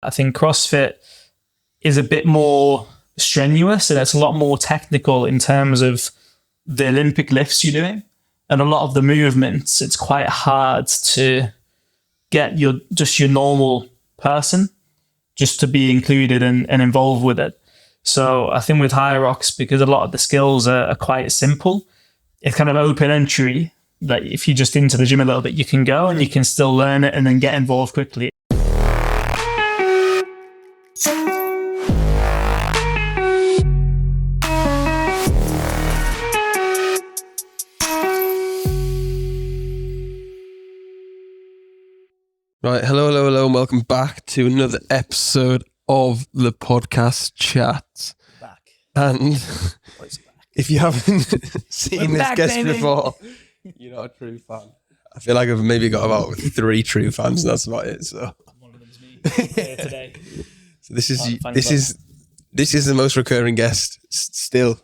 I think CrossFit is a bit more strenuous and it's a lot more technical in terms of the Olympic lifts you're doing. And a lot of the movements, it's quite hard to get your normal person just to be included and involved with it. So I think with Hyrox, because a lot of the skills are quite simple, it's kind of open entry. Like if you're just into the gym a little bit, you can go and you can still learn it and then get involved quickly. Right, hello, and welcome back to another episode of the podcast Chatzzz. Back. And if you haven't seen this guest baby. before, you're not a true fan. I feel like I've maybe got about 3 true fans, and that's about it. So One of them is me here today. So this is the most recurring guest still.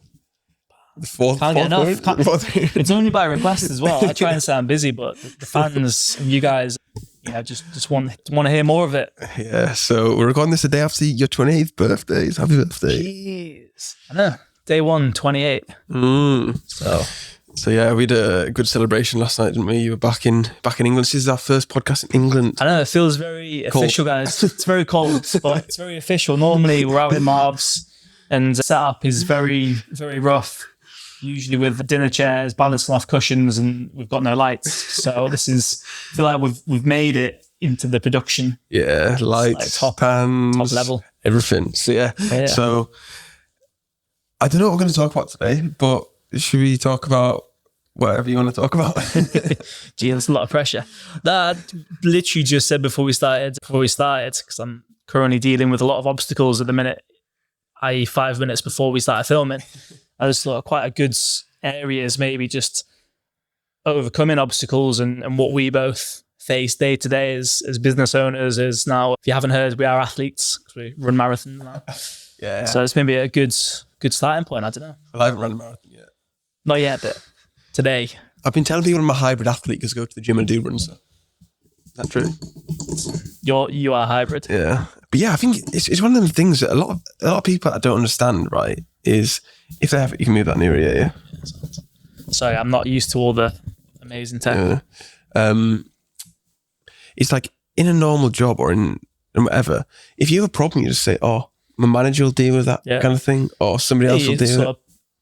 The fourth. Can't get enough. fourth. It's only by request as well. I try and sound busy, but the fans, you guys, just want to hear more of it. Yeah, so we're recording this the day after your 28th birthday. Happy birthday. Jeez. I know. Day 1, 28. So yeah, we had a good celebration last night, didn't we? You were back in England. This is our first podcast in England. I know, it feels very official, guys. It's very cold, but it's very official. Normally we're out in Marbs and the setup is very, very rough. Usually with dinner chairs, balancing off cushions, and we've got no lights. So I feel like we've made it into the production. Yeah, lights, like pans, top level, everything. So yeah. So I don't know what we're going to talk about today, but should we talk about whatever you want to talk about? Gee, that's a lot of pressure. That literally just said before we started, because I'm currently dealing with a lot of obstacles at the minute, i.e. 5 minutes before we started filming. I just thought quite a good areas, maybe just overcoming obstacles and what we both face day to day as business owners. Is now, if you haven't heard, we are athletes because we run marathons now. Yeah. So it's maybe a good starting point. I don't know. Well, I haven't run a marathon yet. Not yet, but today. I've been telling people I'm a hybrid athlete because I go to the gym and do runs. So. Is that true? You are hybrid. Yeah. But yeah, I think it's one of them things that a lot of people I don't understand, right, is if they have it, you can move that nearer, yeah. Sorry, I'm not used to all the amazing tech. Yeah. It's like in a normal job or in whatever, if you have a problem, you just say, oh, my manager will deal with that kind of thing, or somebody else will deal with it.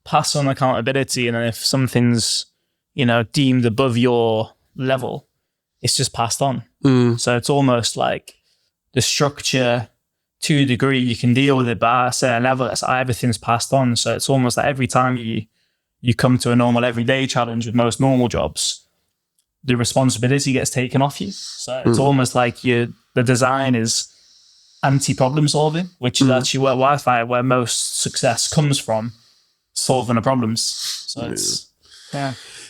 Pass on accountability, and then if something's, deemed above your level, it's just passed on. So it's almost like the structure, to a degree, you can deal with it, but at a certain level, everything's passed on. So it's almost like every time you come to a normal everyday challenge with most normal jobs, the responsibility gets taken off you. So it's almost like the design is anti-problem solving, which is actually where most success comes from, solving the problems. So it's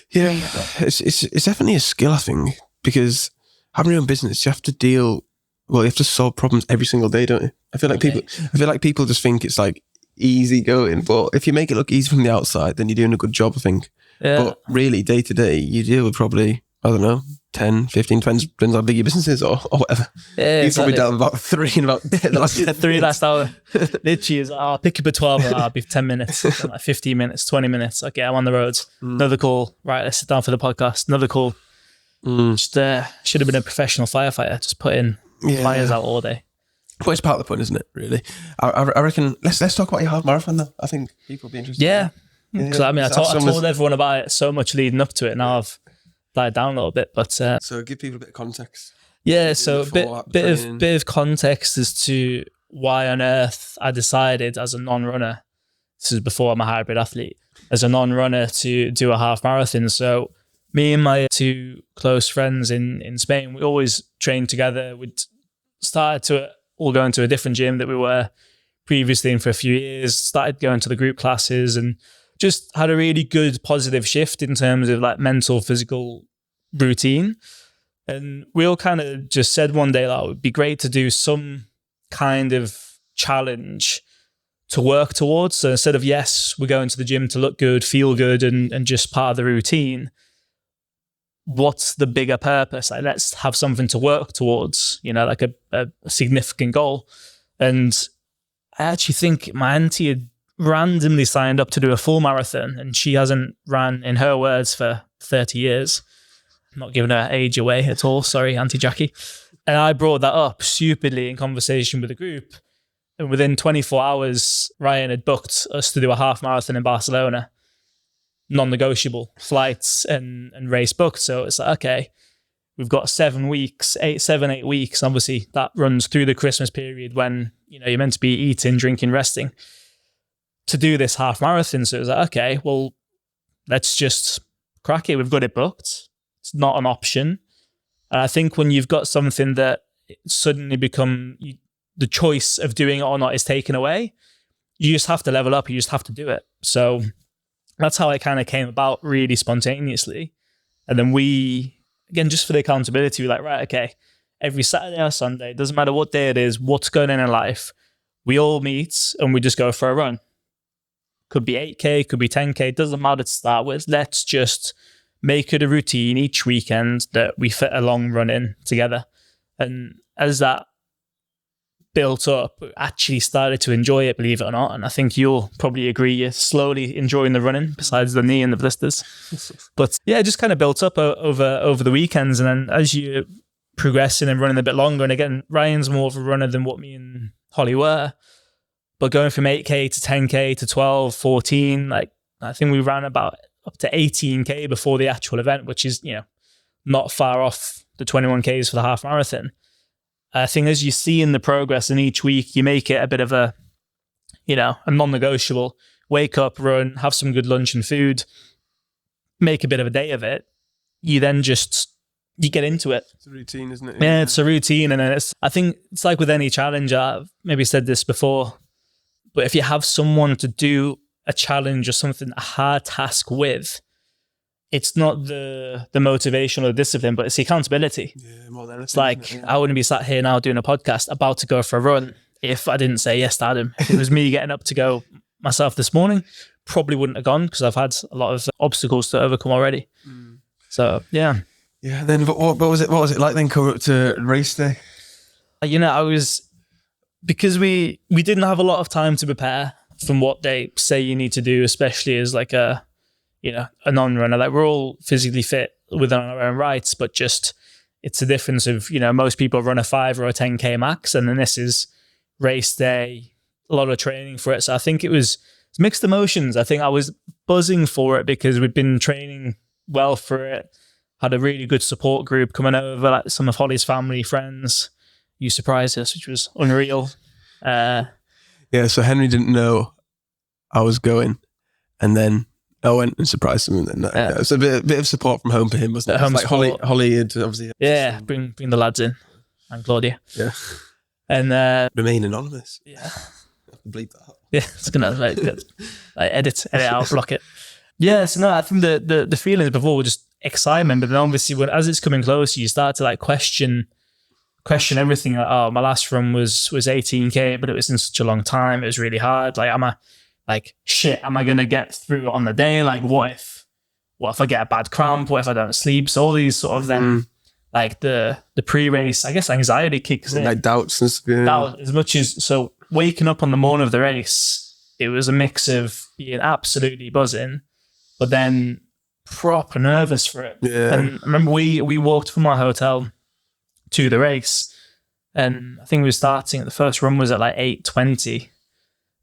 it's definitely a skill, I think, because having your own business, you have to solve problems every single day, don't you? I feel like people just think it's like easy going, but if you make it look easy from the outside, then you're doing a good job, I think. Yeah. But really, day to day, you deal with probably, I don't know, 10, 15, depends how big your business is or whatever. Yeah, you've probably dealt with about 3 in about the last 10 3 last hour. Literally is, I'll pick up at 12, I'll be 10 minutes, like 15 minutes, 20 minutes. Okay, I'm on the road. Another call. Right, let's sit down for the podcast. Another call. Just should have been a professional firefighter, just putting fires out all day. But it's part of the point, isn't it, really? I reckon, let's talk about your half marathon though. I think people will be interested. Yeah. Because I told everyone about it so much leading up to it. Now I've died down a little bit, but so give people a bit of context. Yeah, so a bit of context as to why on earth I decided as a non-runner, this is before I'm a hybrid athlete, as a non-runner to do a half marathon. So me and my 2 close friends in Spain, we always trained together. We'd started to all go into a different gym that we were previously in for a few years, started going to the group classes, and just had a really good positive shift in terms of like mental, physical routine. And we all kind of just said one day, like, it would be great to do some kind of challenge to work towards. So instead of, yes, we're going to the gym to look good, feel good, and just part of the routine, what's the bigger purpose? Like, let's have something to work towards, you know, like a significant goal. And I actually think my auntie had randomly signed up to do a full marathon, and she hasn't ran, in her words, for 30 years. I'm not giving her age away at all. Sorry, Auntie Jackie. And I brought that up stupidly in conversation with the group. And within 24 hours, Ryan had booked us to do a half marathon in Barcelona. Non-negotiable flights and race booked. So it's like, okay, we've got 7 weeks, 8 weeks. Obviously, that runs through the Christmas period when, you know, you're meant to be eating, drinking, resting, to do this half marathon. So it was like, okay, well, let's just crack it. We've got it booked. It's not an option. And I think when you've got something that suddenly the choice of doing it or not is taken away, you just have to level up. You just have to do it. So that's how it kind of came about, really spontaneously. And then we, again, just for the accountability, we're like, right, okay, every Saturday or Sunday, doesn't matter what day it is, what's going on in life, we all meet and we just go for a run. Could be 8K, could be 10K, doesn't matter to start with. Let's just make it a routine each weekend that we fit a long run in together. And as that built up, we actually started to enjoy it, believe it or not. And I think you'll probably agree, you're slowly enjoying the running, besides the knee and the blisters. But yeah, it just kind of built up over the weekends. And then as you progressing and running a bit longer, and again, Ryan's more of a runner than what me and Holly were, but going from 8K to 10K to 12, 14, like I think we ran about up to 18K before the actual event, which is, you know, not far off the 21Ks for the half marathon. I think as you see in the progress in each week, you make it a bit of a, you know, a non-negotiable. Wake up, run, have some good lunch and food, make a bit of a day of it. You then you get into it. It's a routine, isn't it? Yeah, it's a routine. And then I think it's like with any challenge, I've maybe said this before, but if you have someone to do a challenge or something, a hard task with, it's not the motivation or the discipline, but it's the accountability. Yeah, more than anything, it's like, I wouldn't be sat here now doing a podcast about to go for a run if I didn't say yes to Adam. If it was me getting up to go myself this morning, probably wouldn't have gone because I've had a lot of obstacles to overcome already. So yeah. Yeah. Then what was it? What was it like then coming up to race day? You know, because we didn't have a lot of time to prepare from what they say you need to do, especially as like a non-runner. Like, we're all physically fit within our own rights, but just it's a difference of, you know, most people run a 5 or a 10K max, and then this is race day, a lot of training for it. So I think it's mixed emotions. I think I was buzzing for it because we'd been training well for it, had a really good support group coming over, like some of Holly's family, friends. You surprised us, which was unreal. Yeah, so Henry didn't know I was going, and then I went and surprised him. And then it was a bit of support from home for him, wasn't it? Like Holly had obviously. Yeah, bring the lads in, and Claudia. Yeah, and remain anonymous. Yeah, I have to bleep that out. Yeah, it's gonna like edit out, block it. Yeah, so no, I think the feelings before were just excitement, but then obviously as it's coming closer, you start to like question everything. Like, oh, my last run was 18K, but it was in such a long time. It was really hard. Like, am I going to get through it on the day? Like, what if I get a bad cramp? What if I don't sleep? So all these sort of then, like the pre-race, I guess anxiety kicks in. Like doubts and stuff. Yeah. Doubt, as much as, so waking up on the morning of the race, it was a mix of being absolutely buzzing, but then proper nervous for it. Yeah. And I remember we walked from our hotel to the race, and I think we were starting, the first run was at like 8:20.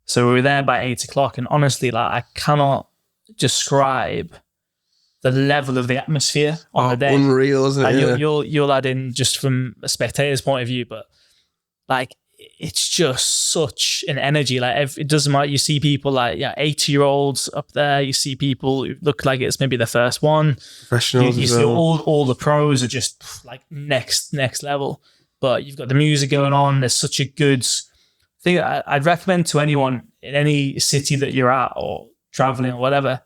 So we were there by 8 o'clock, and honestly, like, I cannot describe the level of the atmosphere on the day. Unreal, isn't it? And you'll add in just from a spectator's point of view, but like, it's just such an energy. Like, it doesn't matter. You see people like 80-year-olds up there. You see people who look like it's maybe the first one. Professionals. You see all the pros are just like next level. But you've got the music going on. There's such a good thing. I'd recommend to anyone in any city that you're at or traveling or whatever,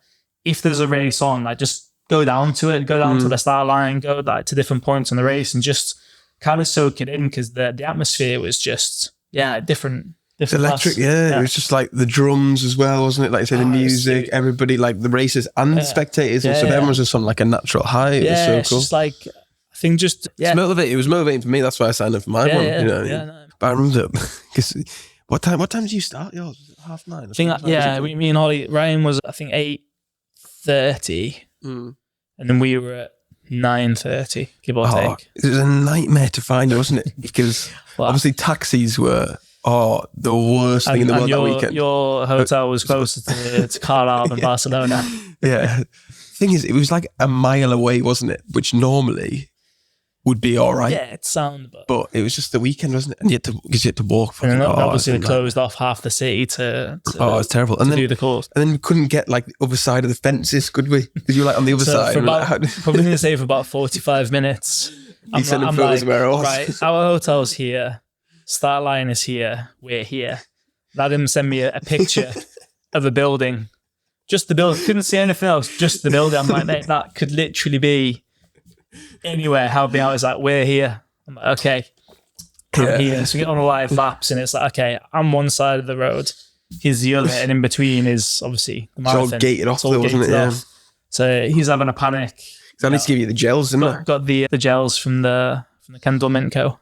if there's a race on, like, just go down to it, go down to the start line, go like to different points on the race, and just kind of soak it in, because the atmosphere was just different. It's electric, yeah. It was just like the drums as well, wasn't it? Like you said, the music, everybody, like the racers and the spectators, and so everyone was just on like a natural high. It was so cool. Just like, I think just It's motivating. It was motivating for me. That's why I signed up for my one. You know what I mean? No. But I remember because what time did you start yours? Was it 9:30? I think me and Holly, Ryan was I think 8:30, and then we were at 9:30, give or take. It was a nightmare to find, wasn't it? Because obviously taxis were the worst thing in the world that weekend. Your hotel was closer to Carlisle than Barcelona. Yeah. Thing is, it was like a mile away, wasn't it? Which normally would be all right. Yeah, it's sound, but it was just the weekend, wasn't it? And you had to walk. And obviously they closed off half the city to it's terrible. And then do the course. And then we couldn't get like the other side of the fences, could we? Because you were like on the other side. Probably going to say for about 45 minutes. You sent them photos of where I was. Right, our hotel's here. Start line is here. We're here. Let him send me a picture of a building. Just the building. Couldn't see anything else. Just the building. I'm like, mate, that could literally be anywhere. Help me out. It's like, we're here. I'm like, okay. I'm here. So we get on the live maps and it's like, okay, I'm one side of the road. He's the other. And in between is obviously the marathon. It's all gated off though, wasn't it? Yeah. So he's having a panic. I need to give you the gels, didn't I? Got the gels from the Kendall Mint Co.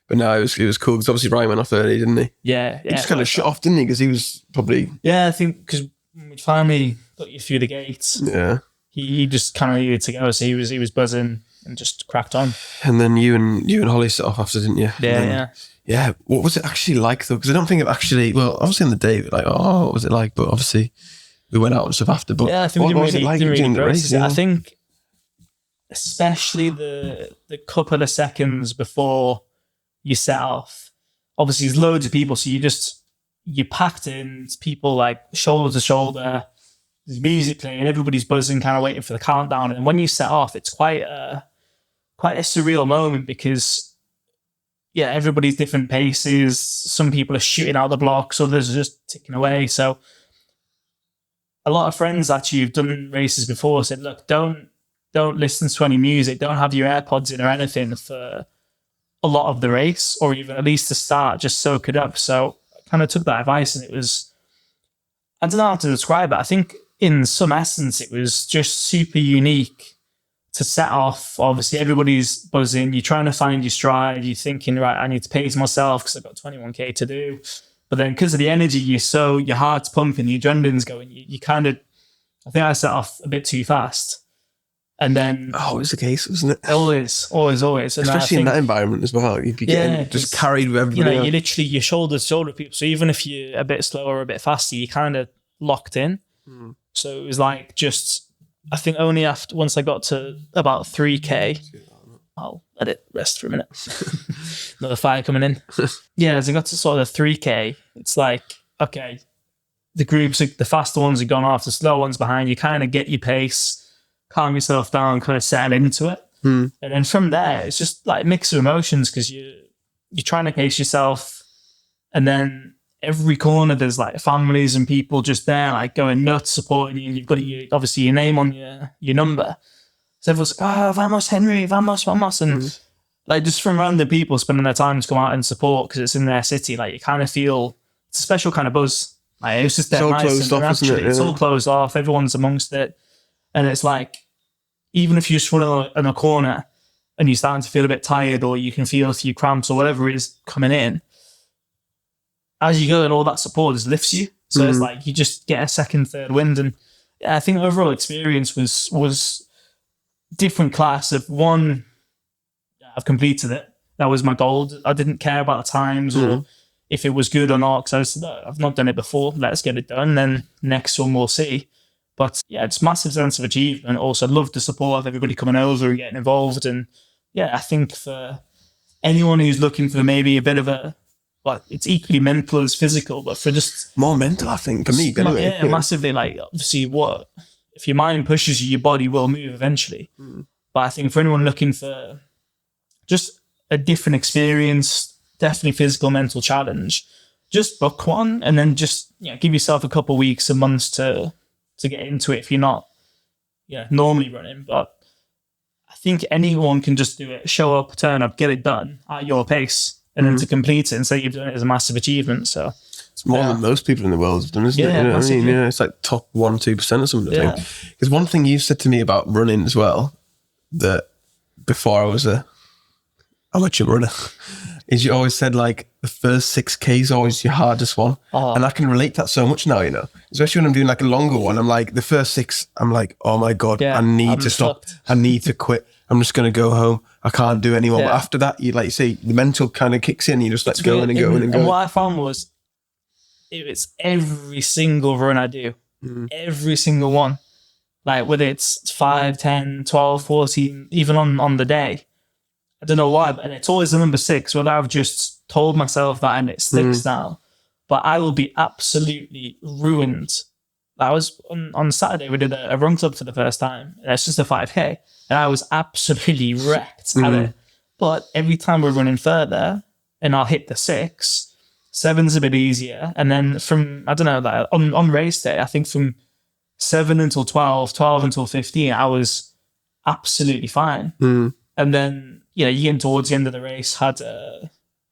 But no, it was cool because obviously Ryan went off early, didn't he? Yeah. He just kind of shut off, didn't he? Because he was probably... Yeah, I think because we finally got you through the gates. Yeah. He just kind of needed to go, so he was buzzing and just cracked on. And then you and Holly set off after, didn't you? Yeah. What was it actually like though? Because I don't think it actually... Well, obviously on the day, like, what was it like? But obviously we went out and stuff after. But yeah, I think what was it like during the race? I think especially the couple of seconds before you set off, obviously there's loads of people, so you packed in, people like shoulder to shoulder, there's music playing, everybody's buzzing, kind of waiting for the countdown. And when you set off, it's quite a surreal moment because everybody's different paces. Some people are shooting out the blocks, others are just ticking away. So a lot of friends actually who've done races before said, look, don't listen to any music, don't have your AirPods in or anything for a lot of the race, or even at least to start, just soak it up. So I kind of took that advice, and it was, I don't know how to describe it. I think in some essence, it was just super unique to set off. Obviously, everybody's buzzing. You're trying to find your stride. You're thinking, right, I need to pace myself because I've got 21K to do. But then because of the energy, your heart's pumping, the adrenaline's going. You kind of, I think I set off a bit too fast. And then... it was the case, wasn't it? Always. And especially in that environment as well. You'd be getting just carried with everybody. You literally, you're shoulder to shoulder with people. So even if you're a bit slower or a bit faster, you're kind of locked in. So it was like I think only once I got to about 3K, I'll let it rest for a minute. Another fire coming in. As I got to sort of 3K, it's like, okay, the groups, the faster ones have gone off, the slow ones behind, you kind of get your pace, calm yourself down, kind of settle into it. And then from there, it's just like a mix of emotions because you're trying to pace yourself. And then every corner, there's like families and people just there, like going nuts, supporting you. And you've got obviously your name on your number. So everyone's like, oh, vamos, Henry, vamos. And like just from random people spending their time to come out and support because it's in their city, like you kind of feel it's a special kind of buzz. Like it's just that nice. Closed off, isn't it? It's all closed off. Everyone's amongst it. And it's like, even if you're just running in a corner and you're starting to feel a bit tired or you can feel a few cramps or whatever it is coming in, as you go and all that support just lifts you. So it's like you just get a second, third wind. And I think the overall experience was different class of one, I've completed it. That was my goal. I didn't care about the times or if it was good or not because I was, no, I've not done it before. Let's get it done. Then next one we'll see. But yeah, it's massive sense of achievement. Also, love the support of everybody coming over and getting involved. And yeah, I think for anyone who's looking for maybe a bit of it's equally mental as physical, but for just more mental, I think, for me. Anyway. Yeah, massively. Like obviously, if your mind pushes you, your body will move eventually. But I think for anyone looking for just a different experience, definitely physical, mental challenge, just book one and then just give yourself a couple of weeks, a months to get into it if you're not normally running. But I think anyone can just do it, show up, turn up, get it done at your pace. and then to complete it and say you've done it is a massive achievement. So it's more than most people in the world have done, isn't it? You know what I mean? Yeah, it's like top 1-2% or something. I think. Because one thing you've said to me about running as well, that before I was a amateur runner, is you always said like the first 6K is always your hardest one. And I can relate to that so much now, you know, especially when I'm doing like a longer one. I'm like, the first 6, I'm like, oh my God, I need to stop. I need to quit. I'm just going to go home. I can't do anymore. But after that, you like say the mental kind of kicks in. You just let's go and go and go. And what I found was it's every single run I do, every single one, like whether it's 5, 10, 12, 14, even on the day. I don't know why, but it's always the number 6, whether I've just told myself that and it sticks now, but I will be absolutely ruined. I was on Saturday, we did a run club for the first time. And it's just a 5K, and I was absolutely wrecked at it. But every time we're running further, and I'll hit the 6, 7's a bit easier. And then from, I don't know, like on race day, I think from 7 until 12, 12 until 15, I was absolutely fine. And then, you know, you get towards the end of the race, had a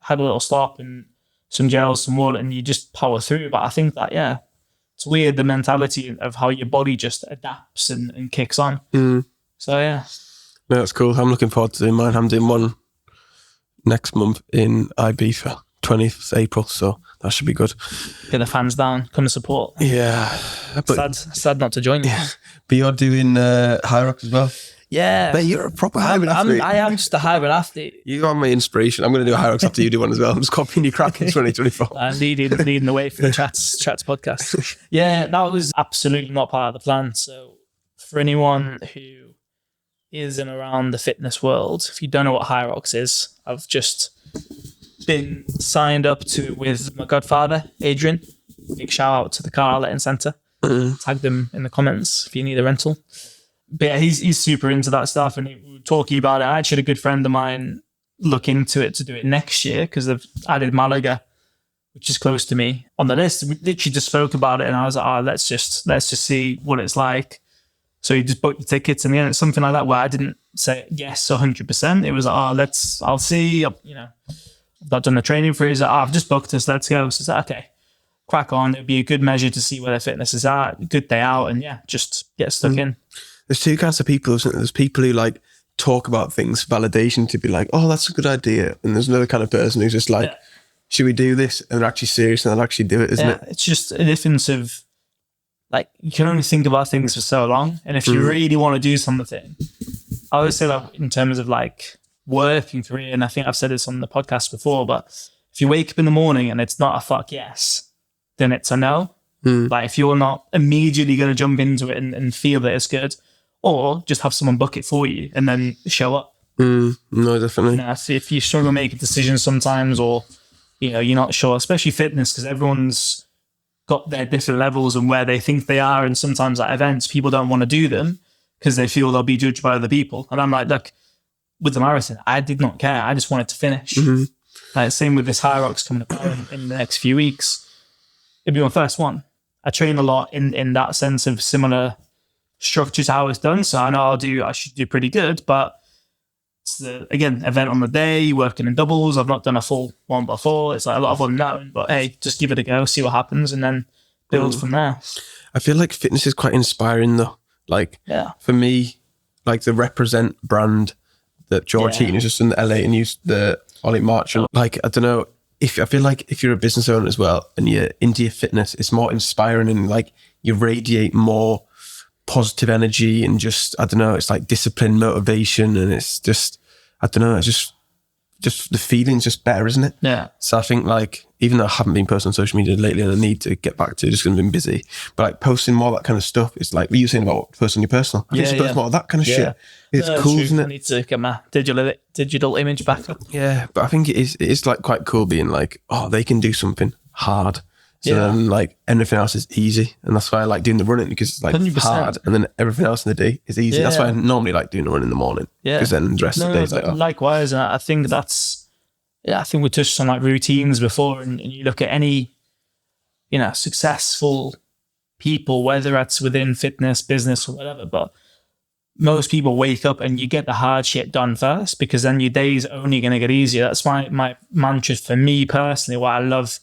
little stop and some gels, some water, and you just power through. But I think that, it's weird, the mentality of how your body just adapts and kicks on. So, yeah. No, that's cool. I'm looking forward to doing mine. I'm doing one next month in Ibiza, 20th April, so that should be good. Get the fans down, come to support. Yeah. But, sad not to join you. Yeah. But you're doing Hyrox as well? Yeah. Mate, you're a proper hybrid athlete. I am just a hybrid athlete. You are my inspiration. I'm going to do a Hyrox after you do one as well. I'm just copying your crack in 2024. I'm leading the way for the Chatzzz podcast. Yeah, that was absolutely not part of the plan. So for anyone who is in around the fitness world, if you don't know what Hyrox is, I've just been signed up to with my godfather, Adrian. Big shout out to the car letting centre. Tag them in the comments if you need a rental. But yeah, he's super into that stuff, and we were talking about it. I actually had a good friend of mine look into it to do it next year because they've added Malaga, which is close to me, on the list. We literally just spoke about it, and I was like, let's just see what it's like. So he just booked the tickets, and it's something like that where I didn't say yes 100%. It was like, I'll see. I've not done the training for it. He's like, I've just booked us. Let's go. So it's like, okay, crack on. It'd be a good measure to see where their fitness is at. Good day out, and just get stuck in. There's two kinds of people, isn't there? There's people who like talk about things, validation to be like, oh, that's a good idea. And there's another kind of person who's just like, should we do this? And they're actually serious and they'll actually do it, isn't it? It's just a difference of, like, you can only think about things for so long. And if you really want to do something, I always say that in terms of like work and career, and I think I've said this on the podcast before, but if you wake up in the morning and it's not a fuck yes, then it's a no. Like if you're not immediately going to jump into it and feel that it's good, or just have someone book it for you and then show up. No, definitely. See, if you struggle making decisions sometimes, or you're not sure, especially fitness, because everyone's got their different levels and where they think they are, and sometimes at events people don't want to do them because they feel they'll be judged by other people. And I'm like, look, with the marathon, I did not care. I just wanted to finish. Like, same with this Hyrox coming up in the next few weeks. It'll be my first one. I train a lot in that sense of similar structure to how it's done. So I know I should do pretty good, but it's again, event on the day, working in doubles. I've not done a full one before. It's like a lot of unknown, but hey, just give it a go, see what happens, and then build from there. I feel like fitness is quite inspiring though. Like, for me, like the Represent brand that George Heaton is just in LA and used the Ollie March. And like, I don't know, I feel like if you're a business owner as well and you're into your fitness, it's more inspiring and like you radiate more positive energy and just, I don't know, it's like discipline, motivation, and it's just, I don't know, it's just the feeling's just better, isn't it? Yeah. So I think like, even though I haven't been posting on social media lately and I need to get back to it just because I've been busy, but like posting more of that kind of stuff, it's like what you were saying about posting your personal. I think just post more of that kind of shit. It's cool, isn't it? I need to get my digital image back up. Yeah, but I think it is like quite cool being like, oh, they can do something hard. So then like everything else is easy. And that's why I like doing the running, because it's like 100%. Hard and then everything else in the day is easy. That's why I normally like doing the run in the morning. Yeah. Because then the rest of the day is like, likewise. And I think I think we touched on like routines before, and you look at any, successful people, whether it's within fitness, business or whatever, but most people wake up and you get the hard shit done first, because then your day's only going to get easier. That's my mantra for me personally, why I love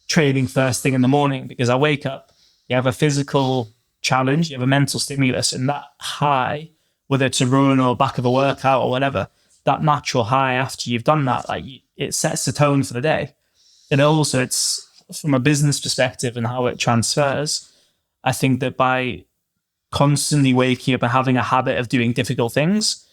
training first thing in the morning, because I wake up, you have a physical challenge, you have a mental stimulus, and that high, whether it's a run or back of a workout or whatever, that natural high after you've done that, like it sets the tone for the day. And also it's from a business perspective and how it transfers. I think that by constantly waking up and having a habit of doing difficult things,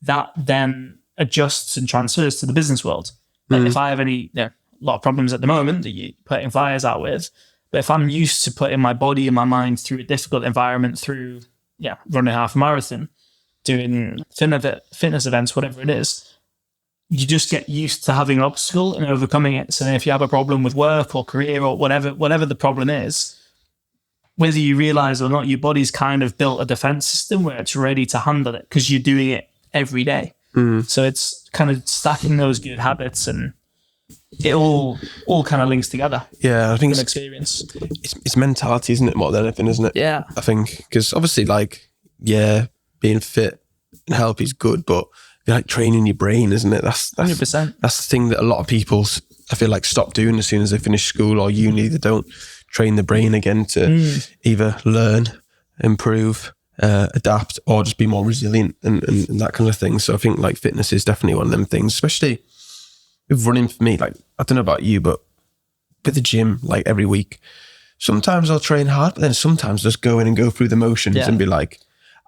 that then adjusts and transfers to the business world. Like if I have any, a lot of problems at the moment that you're putting fires out with, but if I'm used to putting my body and my mind through a difficult environment, through running half a marathon, doing fitness events, whatever it is, you just get used to having an obstacle and overcoming it. So then if you have a problem with work or career or whatever the problem is, whether you realize or not, your body's kind of built a defense system where it's ready to handle it because you're doing it every day. So it's kind of stacking those good habits, and it all kind of links together. Yeah, I think experience. It's mentality, isn't it, more than anything, isn't it? Yeah. I think, because obviously, like, being fit and healthy is good, but you're like training your brain, isn't it? That's 100%. That's the thing that a lot of people, I feel like, stop doing as soon as they finish school or uni. They don't train the brain again to either learn, improve, adapt, or just be more resilient and that kind of thing. So I think like fitness is definitely one of them things, especially with running for me. Like, I don't know about you, but with the gym, like every week, sometimes I'll train hard, but then sometimes just go in and go through the motions and be like,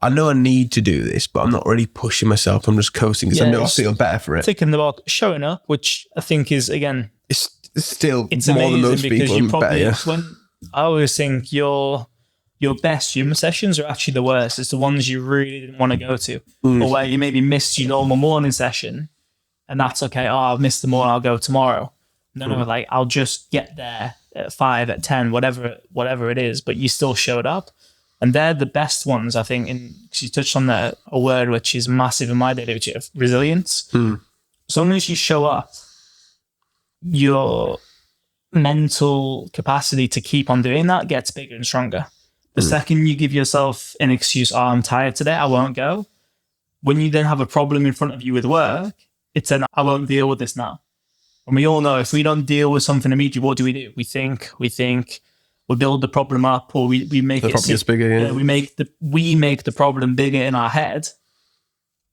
I know I need to do this, but I'm not really pushing myself. I'm just coasting because I know I feel better for it. Ticking the box, showing up, which I think is, again, it's still it's more than most because people. You probably, better, when I always think your best gym sessions are actually the worst. It's the ones you really didn't want to go to, or where you maybe missed your normal morning session, and that's okay. Oh, I've missed the morning, I'll go tomorrow. No, like I'll just get there at 5, at 10, whatever it is, but you still showed up. And they're the best ones, I think, because you touched on a word which is massive in my day, which is resilience. As long as you show up, your mental capacity to keep on doing that gets bigger and stronger. The second you give yourself an excuse, oh, I'm tired today, I won't go. When you then have a problem in front of you with work, it's an, I won't deal with this now. And we all know if we don't deal with something immediately, what do? We think, we build the problem up, or we make the problem gets bigger. We make the problem bigger in our head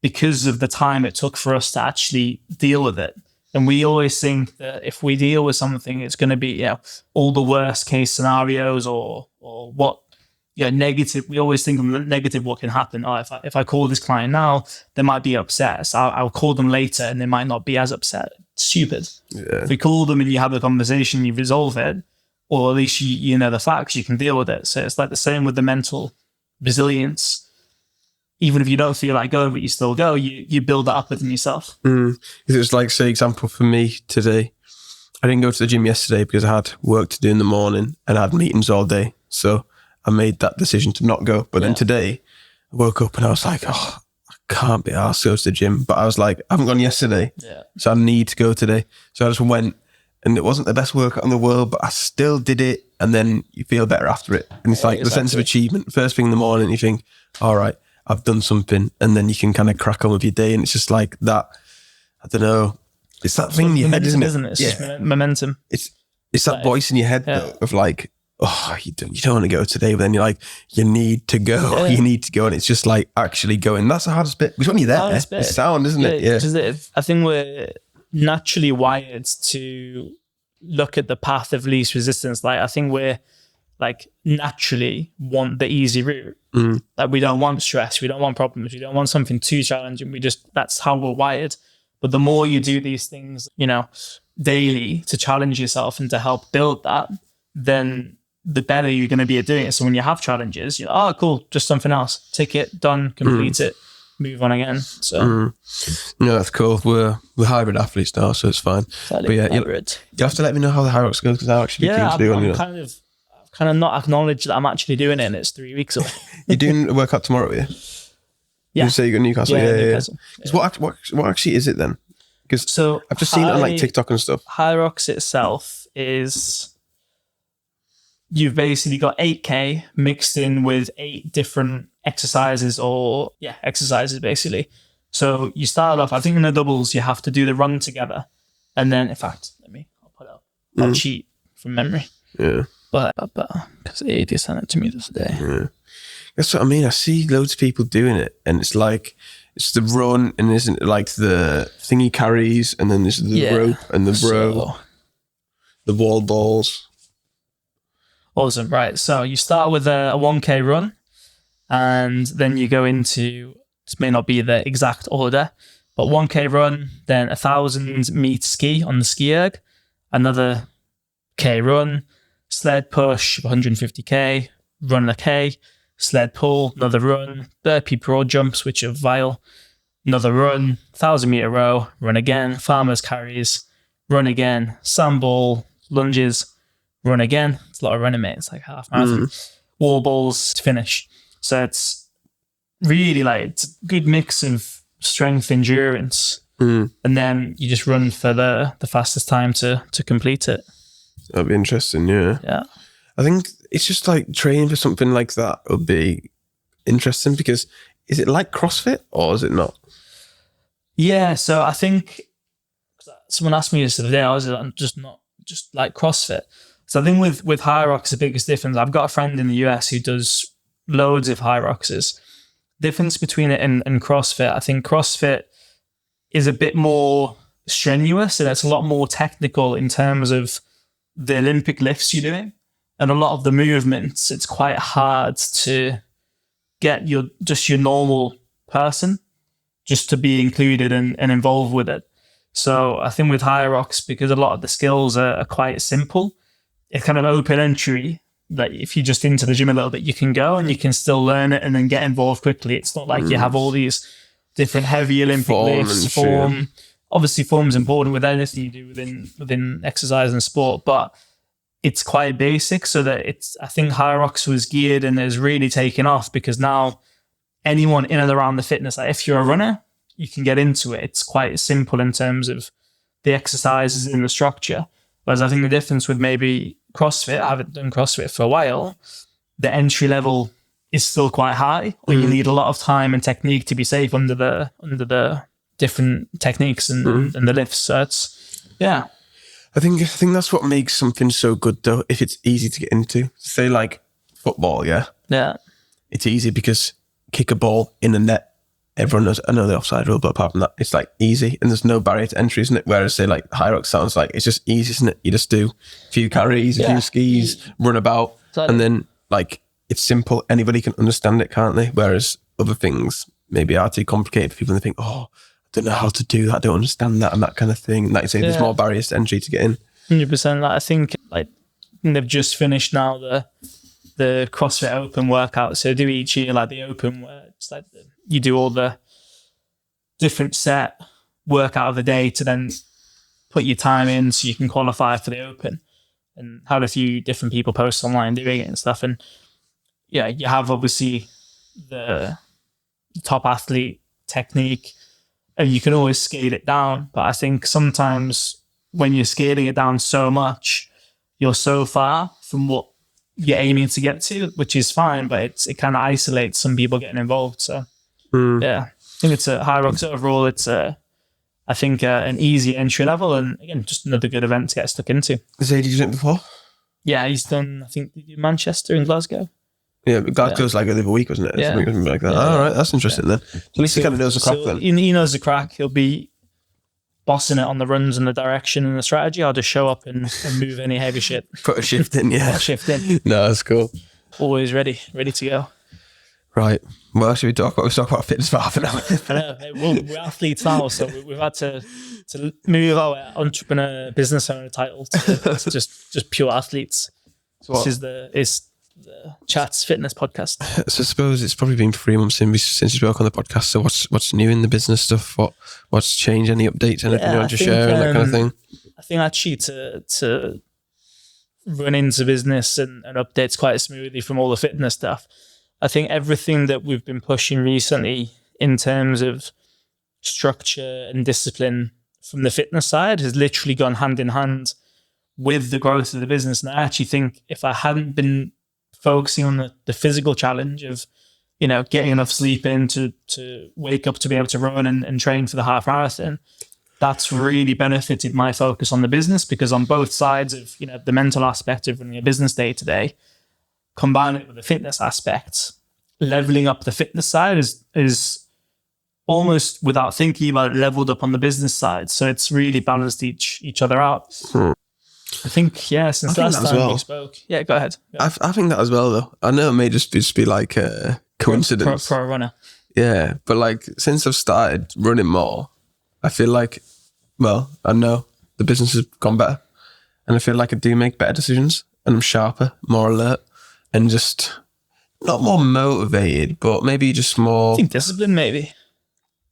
because of the time it took for us to actually deal with it. And we always think that if we deal with something, it's going to be all the worst case scenarios or what negative. We always think of negative what can happen. Oh, if I call this client now, they might be upset. So I'll call them later, and they might not be as upset. Stupid. Yeah. If we call them and you have a conversation, you resolve it, or at least you know the facts, you can deal with it. So it's like the same with the mental resilience. Even if you don't feel like going, but you still go, you build that up within yourself. It was like, say, example for me today, I didn't go to the gym yesterday because I had work to do in the morning and I had meetings all day. So I made that decision to not go. But then today I woke up and I was like, oh, I can't be arsed to go to the gym. But I was like, I haven't gone yesterday. So I need to go today. So I just went. And it wasn't the best workout in the world, but I still did it. And then you feel better after it. And it's like the sense of achievement. First thing in the morning, you think, all right, I've done something. And then you can kind of crack on with your day. And it's just like that, I don't know. It's that thing in your head, isn't it? It's just momentum. It's that voice in your head though, of like, oh, you don't want to go today. But then you're like, you need to go. You need to go. And it's just like actually going. That's the hardest bit. Because when you're there, it's sound, isn't it? Yeah. I think we're naturally wired to look at the path of least resistance. Like I think we're like naturally want the easy route. Like we don't want stress, we don't want problems, we don't want something too challenging. That's how we're wired. But the more you do these things, daily to challenge yourself and to help build that, then the better you're going to be at doing it. So when you have challenges, you're like, oh, cool, just something else. Tick it, done, complete it. Move on again. So no, that's cool. We're hybrid athletes now, so it's fine. But yeah, you have to let me know how the Hyrox goes, because I'm actually keen to do one. I've kind of not acknowledged that I'm actually doing it, and it's 3 weeks away. You're doing a workout tomorrow, are you? Yeah. You say you go to Newcastle. Newcastle. What actually is it then? Because I've just seen it on like TikTok and stuff. Hyrox itself is, you've basically got 8K mixed in with 8 different exercises basically. So you start off, I think in the doubles, you have to do the run together. And then, in fact, I'll put up, I'll cheat from memory. Yeah. But because AD sent it to me the other day. Yeah. That's what I mean. I see loads of people doing it, and it's like, it's the run, and isn't it like the thing he carries, and then there's the rope and the bro, the wall balls. Awesome. Right. So you start with a 1K run, and then you go into, this may not be the exact order, but 1K run, then 1,000 meter ski on the ski erg, another K run, sled push, 150K, run a K, sled pull, another run, burpee broad jumps, which are vile, another run, 1,000 meter row, run again, farmers carries, run again, sandball, lunges, run again. It's a lot of running, mate. It's like half marathon. Wall balls to finish. So it's really like, it's a good mix of strength, endurance, and then you just run for the fastest time to complete it. That'd be interesting, yeah. Yeah. I think it's just like training for something like that would be interesting, because is it like CrossFit or is it not? Yeah, so I think someone asked me this the other day, I was just not just like CrossFit. So I think with Hyrox, the biggest difference, I've got a friend in the US who does loads of Hyroxes. Difference between it and CrossFit, I think CrossFit is a bit more strenuous and it's a lot more technical in terms of the Olympic lifts you're doing. And a lot of the movements, it's quite hard to get your normal person just to be included and involved with it. So I think with Hyrox, because a lot of the skills are quite simple, it's kind of open entry that if you're just into the gym a little bit, you can go and you can still learn it and then get involved quickly. It's not like you have all these different heavy Olympic lifts, form. Obviously, form's important with anything you do within exercise and sport, but it's quite basic, so that I think Hyrox was geared and has really taken off, because now anyone in and around the fitness, like if you're a runner, you can get into it. It's quite simple in terms of the exercises and the structure. Whereas I think the difference with maybe CrossFit, I haven't done CrossFit for a while, the entry level is still quite high, or you need a lot of time and technique to be safe under the different techniques and the lifts. So it's, yeah. I think that's what makes something so good, though, if it's easy to get into. Say like football, yeah? Yeah. It's easy because kick a ball in the net, everyone knows, I know the offside rule, but apart from that, it's like easy and there's no barrier to entry, isn't it? Whereas say like Hyrox sounds like it's just easy, isn't it? You just do a few carries, a few skis, run about, and then like it's simple. Anybody can understand it, can't they? Whereas other things maybe are too complicated for people and they think, oh, I don't know how to do that, I don't understand that, and that kind of thing. And like you say, there's more barriers to entry to get in. 100%. Like, I think like they've just finished now the CrossFit Open workout. So do each year like the Open, where it's like you do all the different set workout of the day to then put your time in so you can qualify for the Open. And had a few different people post online doing it and stuff. And yeah, you have obviously the top athlete technique, and you can always scale it down. But I think sometimes when you're scaling it down so much, you're so far from what you're aiming to get to, which is fine, but it kind of isolates some people getting involved. So yeah, I think it's a Hyrox overall. It's I think an easy entry level, and again, just another good event to get stuck into. Has AD done it before? Yeah, he's done, I think, Manchester and Glasgow. Yeah, but Glasgow's like the other week, wasn't it? Yeah. Something like that. All right, that's interesting then. So at least he kind of knows the crack then. He knows the crack. He'll be bossing it on the runs and the direction and the strategy. I'll just show up and move any heavy shit. Put a shift in, yeah. Shift in. No, that's cool. Always ready to go. Right. What else should we talk about? We've talked about fitness for half an hour. I know. Well, we're athletes now, so we've had to move our entrepreneur business owner title to just pure athletes. So this is the Chatzzz fitness podcast. So I suppose it's probably been 3 months since you spoke on the podcast. So what's new in the business stuff? What's changed? Any updates? Anything you want to share and that kind of thing? I think actually to run into business and updates quite smoothly from all the fitness stuff. I think everything that we've been pushing recently in terms of structure and discipline from the fitness side has literally gone hand in hand with the growth of the business. And I actually think if I hadn't been focusing on the physical challenge of, getting enough sleep in to wake up to be able to run and train for the half marathon, that's really benefited my focus on the business, because on both sides of, the mental aspect of running a business day to day, combine it with the fitness aspect, leveling up the fitness side is almost without thinking about it, leveled up on the business side. So it's really balanced each other out. I think, since last time we spoke. Yeah, go ahead. I think that as well, though. I know it may just be like a coincidence. For a runner. Yeah, but like since I've started running more, I feel like, I know the business has gone better, and I feel like I do make better decisions, and I'm sharper, more alert, and just not more motivated, but maybe just more... I think discipline, maybe.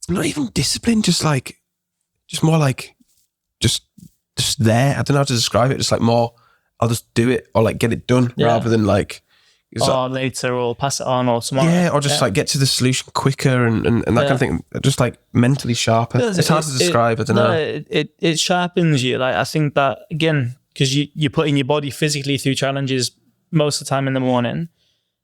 Not even discipline, just more like just there. I don't know how to describe it. Just like more, I'll just do it or like get it done rather than like... later, or pass it on, or tomorrow. Yeah, or just like get to the solution quicker and that kind of thing. Just like mentally sharper. It's hard to describe. I don't know. It sharpens you. Like, I think that, again, because you're putting your body physically through challenges most of the time in the morning.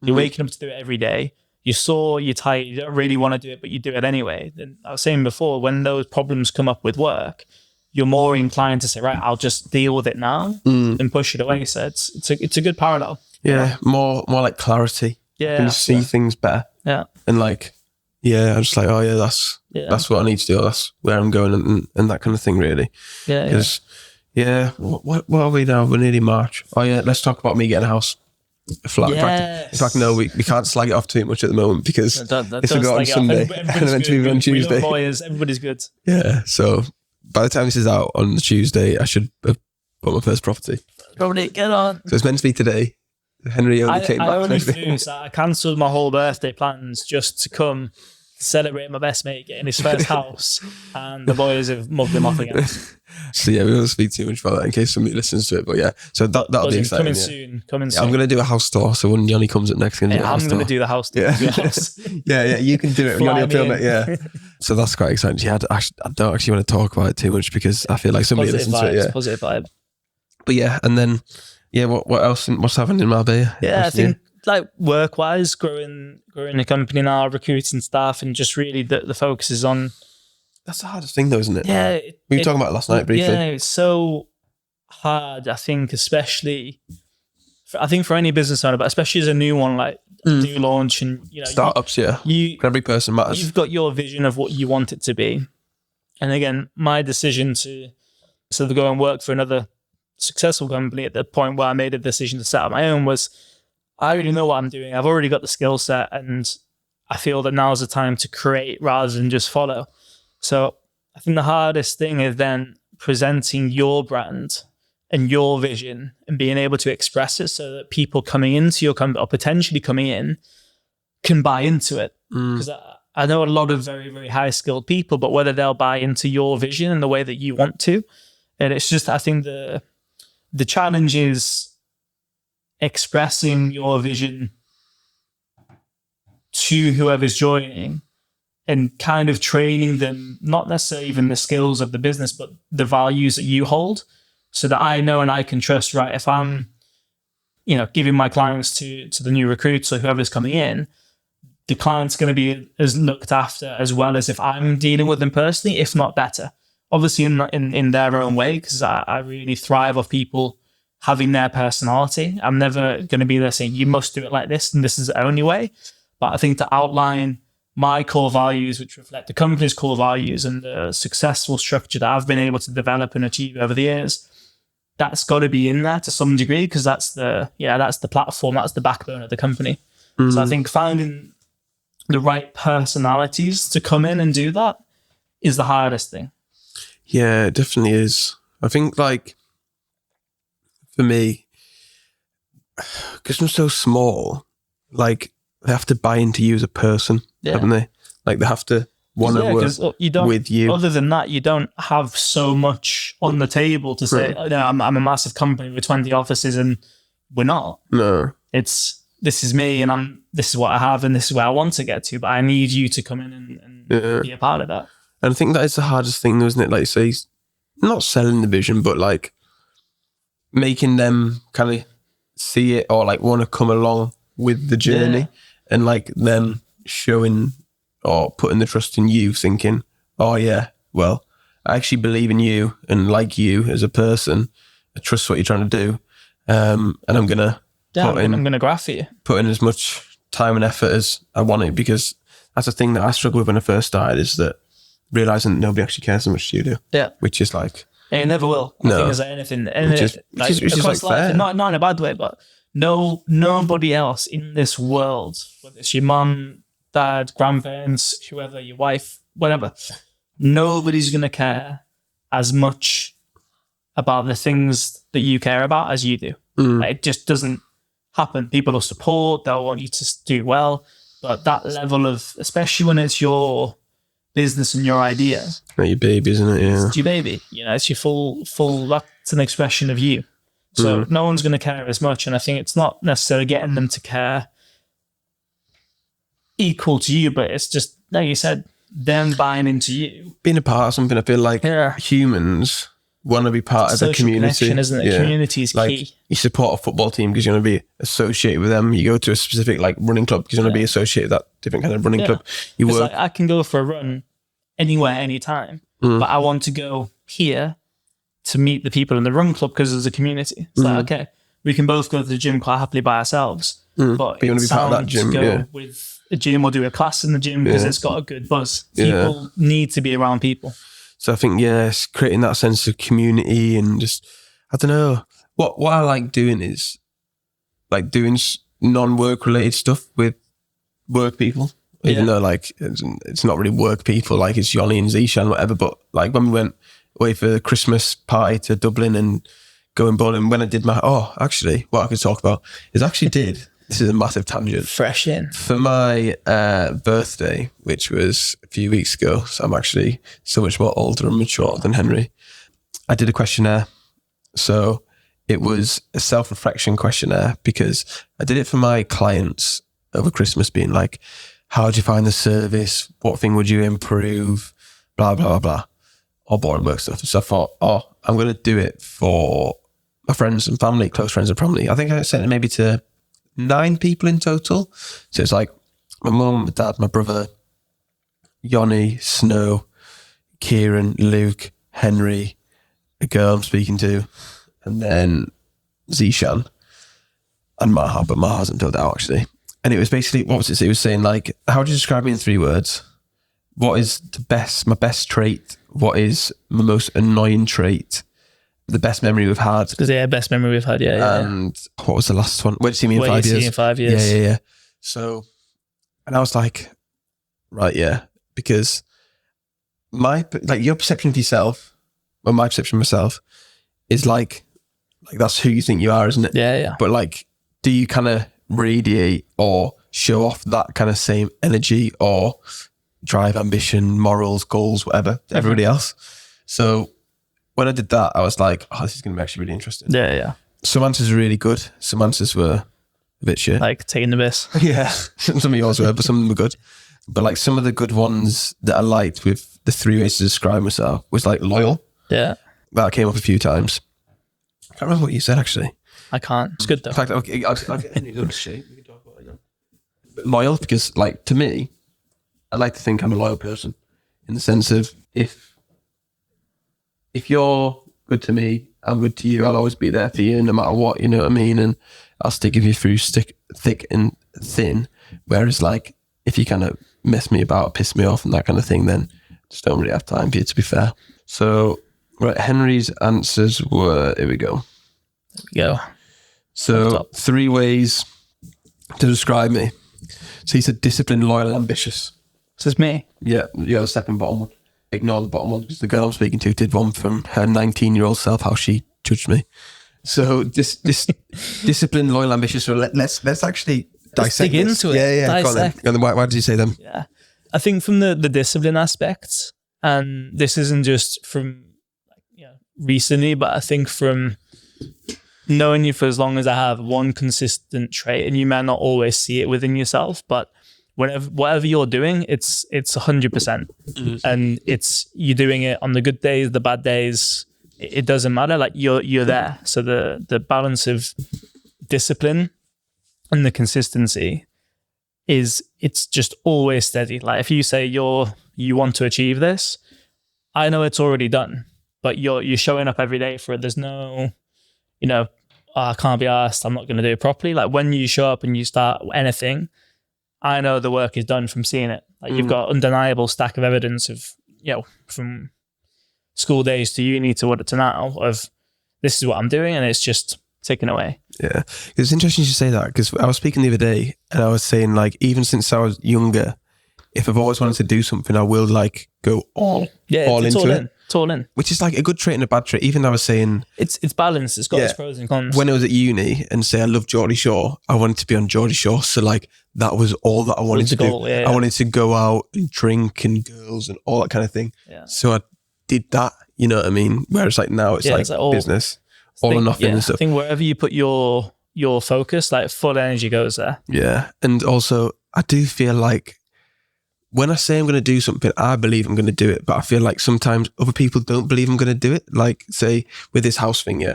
You're waking up to do it every day. You're sore, you're tired, you don't really want to do it, but you do it anyway. And I was saying before, when those problems come up with work, you're more inclined to say, right, I'll just deal with it now and push it away. So it's a good parallel. Yeah, more like clarity. Yeah. You see things better. Yeah. And like, I'm just like, that's what I need to do. That's where I'm going and that kind of thing, really. Yeah. Because, what are we now? We're nearly March. Oh, yeah, let's talk about me getting a house. In fact, no, we can't slag it off too much at the moment, because this will go on Sunday and eventually be on Tuesday. Everybody's good. Yeah, so by the time this is out on the Tuesday, I should have bought my first property. Probably, get on. So it's meant to be today. Henry only came back. I only flew, so I cancelled my whole birthday plans just to come celebrate my best mate getting his first house, and the boys have mugged him off again. So we won't speak too much about that in case somebody listens to it. But so that'll be exciting. Coming soon. I'm going to do a house tour, so when Yanni comes up next, I'm going to do the house tour. Yeah, you can do it. Yanni will film it. Yeah. So that's quite exciting. Yeah, I don't actually want to talk about it too much, because I feel like somebody listens to it. Yeah, positive vibe. But and then what else? What's happening in Marbella? I think like work-wise, growing the company now, recruiting staff, and just really the focus is on... That's the hardest thing though, isn't it? Yeah. We were talking about it last night briefly. Yeah, it's so hard, I think, especially... I think for any business owner, but especially as a new one, like new launch and... Startups, every person matters. You've got your vision of what you want it to be. And again, my decision to sort of go and work for another successful company at the point where I made a decision to set up my own was... I already know what I'm doing. I've already got the skill set, and I feel that now's the time to create rather than just follow. So I think the hardest thing is then presenting your brand and your vision and being able to express it so that people coming into your company, or potentially coming in, can buy into it. Because I know a lot of very, very high skilled people, but whether they'll buy into your vision in the way that you want to. And it's just, I think the challenge is expressing your vision to whoever's joining and kind of training them, not necessarily even the skills of the business, but the values that you hold, so that I know and I can trust, right, if I'm, giving my clients to the new recruits or whoever's coming in, the client's going to be as looked after as well as if I'm dealing with them personally, if not better. Obviously in their own way, because I really thrive off people having their personality. I'm never going to be there saying, you must do it like this and this is the only way. But I think to outline my core values, which reflect the company's core values and the successful structure that I've been able to develop and achieve over the years, that's got to be in there to some degree, because that's the platform, that's the backbone of the company. So I think finding the right personalities to come in and do that is the hardest thing. Yeah, it definitely is. I think like, for me, because I'm so small, like they have to buy into you as a person, haven't they? Like they have to want to work with you. Other than that, you don't have so much on the table to say, I'm a massive company with 20 offices, and we're not. No. It's, this is me, and this is what I have, and this is where I want to get to, but I need you to come in and be a part of that. And I think that is the hardest thing, isn't it? Like, say, not selling the vision, but like making them kind of see it or like want to come along with the journey, and like them showing or putting the trust in you, thinking, oh yeah, well, I actually believe in you and like you as a person. I trust what you're trying to do. And I'm going to I'm going to graph you. Put in as much time and effort as I want to, because that's the thing that I struggled with when I first started, is that realizing that nobody actually cares so much as you do. Yeah. Which is like... And it never will. I think it's like anything. Which is like fair. Not in a bad way, but nobody else in this world, whether it's your mum, dad, grandparents, whoever, your wife, whatever, nobody's going to care as much about the things that you care about as you do. Like, it just doesn't happen. People will support, they'll want you to do well, but that level of, especially when it's your business and your idea. Like your baby, isn't it? Yeah. It's your baby. You know, it's your full, that's an expression of you. So no one's going to care as much. And I think it's not necessarily getting them to care equal to you, but it's just, like you said, them buying into you. Being a part of something, I feel like humans want to be part of the community. Isn't it? Yeah. Community is like, key. You support a football team because you want to be associated with them. You go to a specific like running club because you want to be associated with that different kind of running club. You work. Like, I can go for a run anywhere, anytime, but I want to go here to meet the people in the run club because there's a community. It's like, okay, we can both go to the gym quite happily by ourselves, but you want to be part of that gym, to go with a gym or do a class in the gym because it's got a good buzz. People need to be around people. So I think, it's creating that sense of community and just, I don't know, what I like doing is like doing non-work related stuff with work people, even though like it's not really work people, like it's Yoli and Zishan, whatever. But like when we went away for the Christmas party to Dublin and going bowling, when I did actually, what I could talk about is I actually did, this is a massive tangent. Fresh in. For my birthday, which was a few weeks ago, so I'm actually so much more older and mature than Henry, I did a questionnaire. So it was a self-reflection questionnaire because I did it for my clients over Christmas, being like, how do you find the service? What thing would you improve? Blah, blah, blah, blah. All boring work stuff. So I thought, I'm going to do it for my friends and family, close friends and family. I think I sent it maybe to 9 people in total. So it's like my mum, my dad, my brother, Yoni, Snow, Kieran, Luke, Henry, a girl I'm speaking to, and then Zishan and Maha, but Maha hasn't filled it out actually. And it was basically, what was it? It was saying like, how would you describe me in 3 words? What is my best trait? What is my most annoying trait? The best memory we've had. Best memory we've had, And what was the last one? Where do you see me in 5 years? Where do you see in 5 years? Yeah. So, and I was like, right, because your perception of yourself, or my perception of myself, is like that's who you think you are, isn't it? Yeah. But like, do you kind of radiate or show off that kind of same energy or drive, ambition, morals, goals, whatever, to everybody else? So when I did that, I was like, this is going to be actually really interesting. Yeah. Some answers were really good. Some answers were a bit shit. Like taking the piss. Yeah. Some of yours were, but some of them were good. But like some of the good ones that I liked with the 3 ways to describe myself was like loyal. Yeah. That came up a few times. I can't remember what you said actually. I can't. It's good though. In fact, okay, I'll get any good shape. We can talk about it again. Loyal, because like to me, I like to think I'm a loyal person in the sense of if you're good to me, I'm good to you. I'll always be there for you no matter what, you know what I mean? And I'll stick with you through thick and thin. Whereas like, if you kind of mess me about, piss me off and that kind of thing, then just don't really have time for you, to be fair. So, right, Henry's answers were, here we go. So 3 ways to describe me. So he said disciplined, loyal, and ambitious. This is me. Yeah, you're the second bottom one. Ignore the bottom one because the girl I'm speaking to did one from her 19-year-old self, how she judged me. So this disciplined, loyal, ambitious. So let's actually dissect dig into it. Yeah. Dissect. Go on then. Why did you say them? Yeah, I think from the discipline aspect, and this isn't just from recently, but I think from knowing you for as long as I have, one consistent trait, and you may not always see it within yourself, but whatever you're doing, it's 100%, and it's you're doing it on the good days, the bad days. It doesn't matter. Like you're there. So the balance of discipline and the consistency it's just always steady. Like if you say you want to achieve this, I know it's already done, but you're showing up every day for it. There's no, oh, I can't be asked, I'm not going to do it properly. Like when you show up and you start anything, I know the work is done from seeing it. Like you've got undeniable stack of evidence of, from school days to uni to now of this is what I'm doing, and it's just ticking away. Yeah. It's interesting you say that, because I was speaking the other day and I was saying, like, even since I was younger, if I've always wanted to do something, I will like go all into it. It's all in. Which is like a good trait and a bad trait. Even I was saying it's balanced. It's got its pros and cons. When I was at uni and say I loved Geordie Shore, I wanted to be on Geordie Shore. So like that was all that I wanted to do. I wanted to go out and drink and girls and all that kind of thing. Yeah. So I did that, you know what I mean? Whereas like now it's like all, business, all or nothing and stuff. I think wherever you put your focus, like full energy goes there. Yeah. And also I do feel like when I say I'm going to do something, I believe I'm going to do it. But I feel like sometimes other people don't believe I'm going to do it. Like say with this house thing,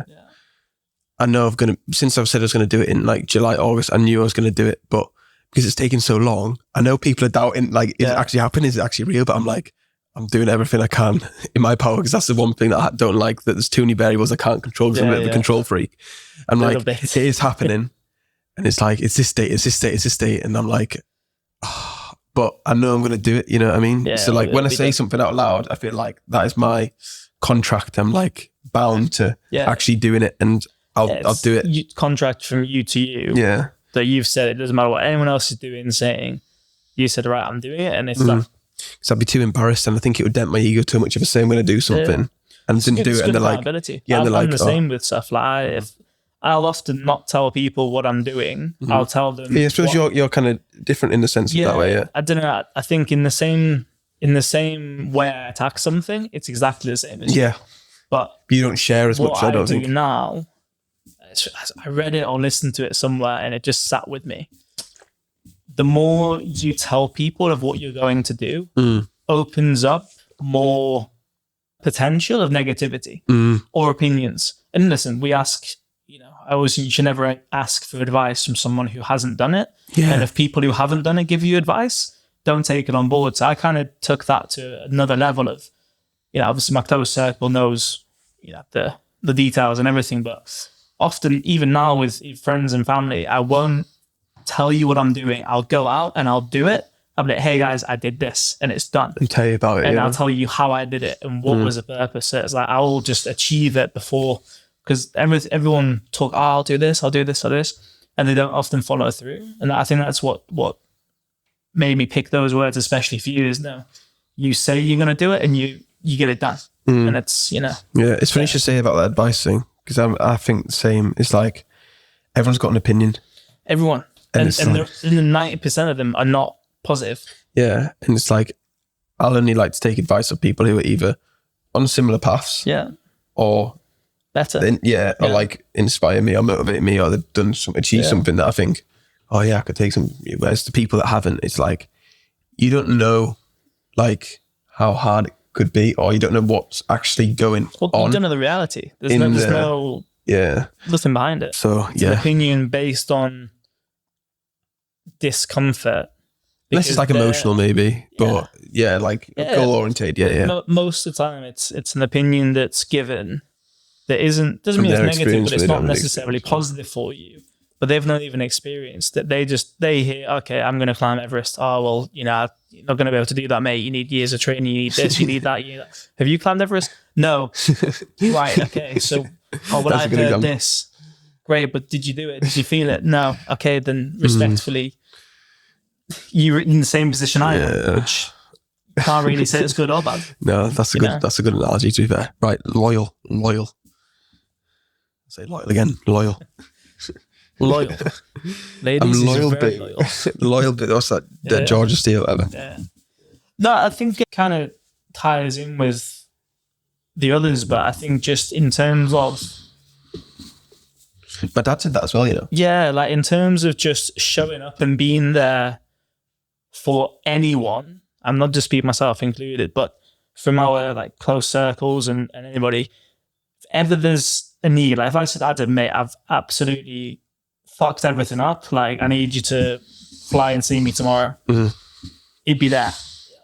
I know since I've said I was going to do it in like July, August, I knew I was going to do it. But because it's taken so long, I know people are doubting, like, is it actually happening? Is it actually real? But I'm like, I'm doing everything I can in my power, because that's the one thing that I don't like, that there's too many variables I can't control, because I'm a bit of a control freak. I'm like, it is happening. And it's like, it's this date, it's this date, it's this date. And I'm like, but I know I'm going to do it, you know what I mean? Yeah, so like when I say something out loud, I feel like that is my contract. I'm like bound to actually doing it, and I'll do it. Contract from you to you. Yeah. That you've said, it doesn't matter what anyone else is doing, saying, you said, right, I'm doing it, and it's done. Because I'd be too embarrassed, and I think it would dent my ego too much if I say I'm going to do something and didn't do it. And they're like, I'm the same with stuff. Like I'll often not tell people what I'm doing. I'll tell them. Yeah, I suppose you're kind of different in the sense of that way. Yeah, I don't know. I think in the same way I attack something, it's exactly the same as you. But you don't share as much. I don't think now. I read it or listened to it somewhere, and it just sat with me. The more you tell people of what you're going to do, opens up more potential of negativity or opinions. And listen, we ask. You should never ask for advice from someone who hasn't done it. Yeah. And if people who haven't done it give you advice, don't take it on board. So I kind of took that to another level of, obviously my close circle knows, the details and everything. But often, even now with friends and family, I won't tell you what I'm doing. I'll go out and I'll do it. I'll be like, hey guys, I did this and it's done. And tell you about it. And I'll tell you how I did it and what was the purpose. So it's like, I will just achieve it before. Because everyone talk, I'll do this, I'll do this, and they don't often follow through. And I think that's what made me pick those words, especially for you, is no, you say you're going to do it and you get it done. And it's, Yeah, it's funny you should say about that advice thing, because I think the same. It's like everyone's got an opinion. Everyone. And 90% of them are not positive. Yeah, and it's like, I'll only like to take advice of people who are either on similar paths or better, or like inspire me or motivate me, or they've done achieved something that I think, oh yeah, I could take some. Whereas the people that haven't, it's like you don't know like how hard it could be, or you don't know what's actually going on. You don't know the reality. There's no nothing behind it. So it's an opinion based on discomfort. Unless it's like emotional, maybe, but goal oriented. Most of the time, it's an opinion that's given. That doesn't mean it's negative, but it's not necessarily positive for you. But they've not even experienced that. They hear, okay, I'm going to climb Everest. Oh, well, you're not going to be able to do that, mate. You need years of training. You need this, you need that, you need that. Have you climbed Everest? No. Right, okay. So, I've heard this. Great, but did you do it? Did you feel it? No. Okay, then respectfully, you're in the same position I am, which can't really say it's good or bad. No, that's a good analogy, to be fair. Right, loyal. Say loyal again, loyal. Ladies, I'm loyal, bit. Loyal bit. What's that? Georgia Steel, whatever. Yeah. No, I think it kind of ties in with the others, but I think just in terms of, my dad said that as well, Yeah, like in terms of just showing up and being there for anyone. I'm not just speaking myself included, but from our like close circles and anybody, if ever there's a need, like if I said, Adam, mate, I've absolutely fucked everything up, like I need you to fly and see me tomorrow, he'd be there,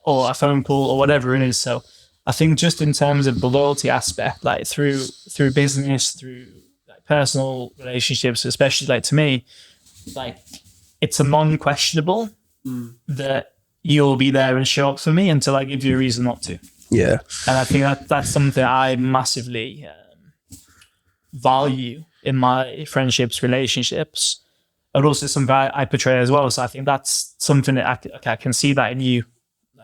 or a phone call or whatever it is. So I think just in terms of the loyalty aspect, like through business, through like personal relationships, especially like to me, like it's a non-questionable that you'll be there and show up for me until I give you a reason not to. Yeah. And I think that's something I massively value in my friendships, relationships, and also something I portray as well. So I think that's something that I can see that in you.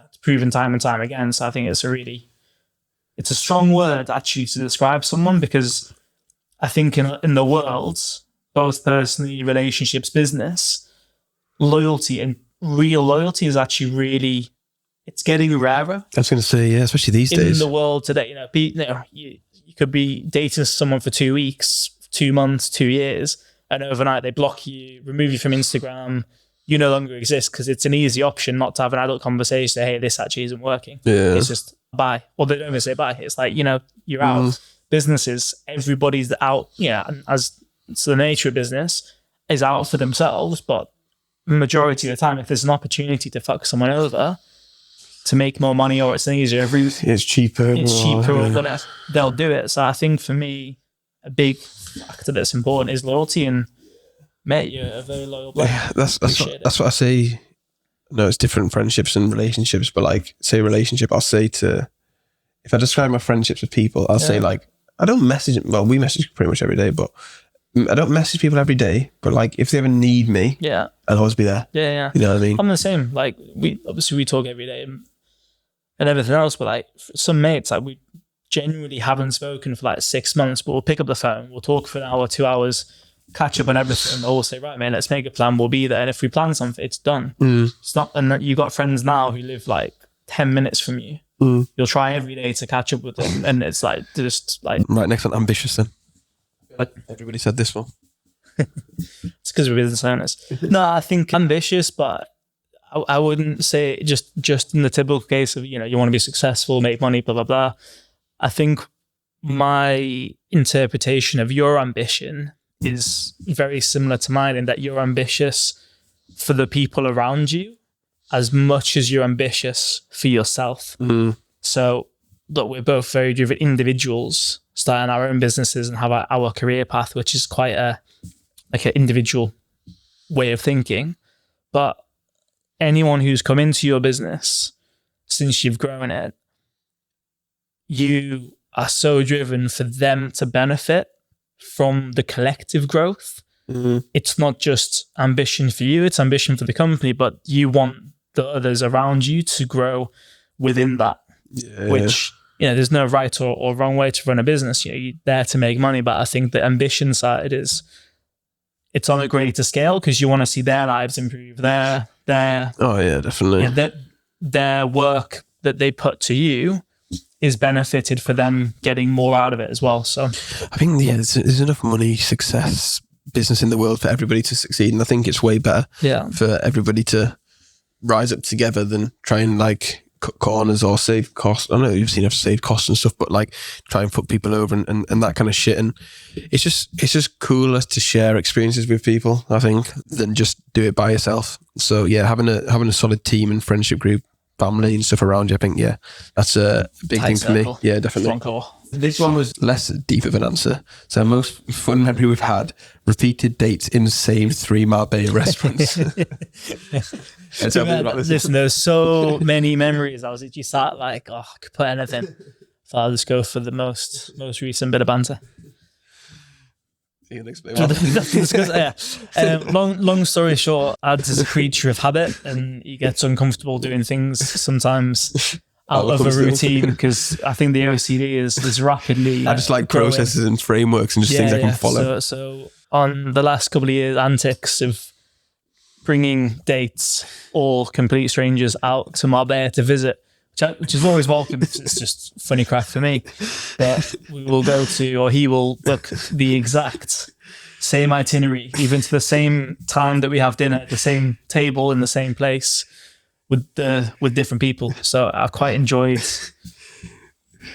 It's proven time and time again. So I think it's a strong word actually to describe someone, because I think in the world, both personally, relationships, business, loyalty and real loyalty is actually it's getting rarer. I was going to say, yeah, especially these days. In the world today, you could be dating someone for 2 weeks, 2 months, 2 years, and overnight they block you, remove you from Instagram. You no longer exist because it's an easy option not to have an adult conversation. Say, hey, this actually isn't working. Yeah. It's just bye. Or they don't even say bye. It's like, you're out. Businesses, everybody's out. Yeah, and as it's the nature of business, is out for themselves. But majority of the time, if there's an opportunity to fuck someone over to make more money, or it's an easier route, it's cheaper. They'll do it. So I think for me, a big factor that's important is loyalty. And mate, you're a very loyal bloke. Yeah, that's what I say. No, it's different friendships and relationships, but like, say relationship, I'll say if I describe my friendships with people, I'll say like, I don't message, well, we message pretty much every day, but I don't message people every day, but like if they ever need me, I'll always be there. Yeah. You know what I mean? I'm the same. Like we talk every day and everything else, but like some mates, like we genuinely haven't spoken for like 6 months, but we'll pick up the phone, we'll talk for an hour, 2 hours, catch up on everything. We'll say, right, man, let's make a plan. We'll be there. And if we plan something, it's done. It's not, and you got friends now who live like 10 minutes from you. You'll try every day to catch up with them. And it's like, just like. Right, next one, ambitious then. Like everybody said this one. It's because we're business owners. No, I think ambitious, but I wouldn't say just in the typical case of, you want to be successful, make money, blah, blah, blah. I think my interpretation of your ambition is very similar to mine, in that you're ambitious for the people around you as much as you're ambitious for yourself. So look, we're both very driven individuals starting our own businesses and have our career path, which is quite an individual way of thinking. But anyone who's come into your business since you've grown it, you are so driven for them to benefit from the collective growth. It's not just ambition for you, it's ambition for the company, but you want the others around you to grow within that. Which, there's no right or wrong way to run a business. You're there to make money, but I think the ambition side it's on a greater scale because you want to see their lives improve, their oh yeah, definitely. Their work that they put to you is benefited for them getting more out of it as well. So I think there's enough money, success, business in the world for everybody to succeed, and I think it's way better for everybody to rise up together than try and like cut corners or save costs. I know you've seen us save costs and stuff, but like try and put people over and that kind of shit. And it's just cooler to share experiences with people, I think, than just do it by yourself. So yeah, having a solid team and friendship group, family and stuff around you, I think, that's a big thing for me. Yeah, definitely. This one was less deep of an answer. So most fun memory we've had: repeated dates in the same 3 Marbella restaurants. Listen, there's so many memories. I was actually sat like, I could put anything. So I'll just go for the most recent bit of banter. You can explain long story short, Adz is a creature of habit, and he gets uncomfortable doing things sometimes out of a routine, because I think the OCD is rapidly I just like growing. Processes and frameworks and just things I can follow. So on the last couple of years, antics of bringing dates, all complete strangers, out to Marbella to visit, which is always welcome. It's just funny crack for me. But we will go to, or he will book the exact same itinerary, even to the same time that we have dinner at the same table in the same place with different people. So I quite enjoyed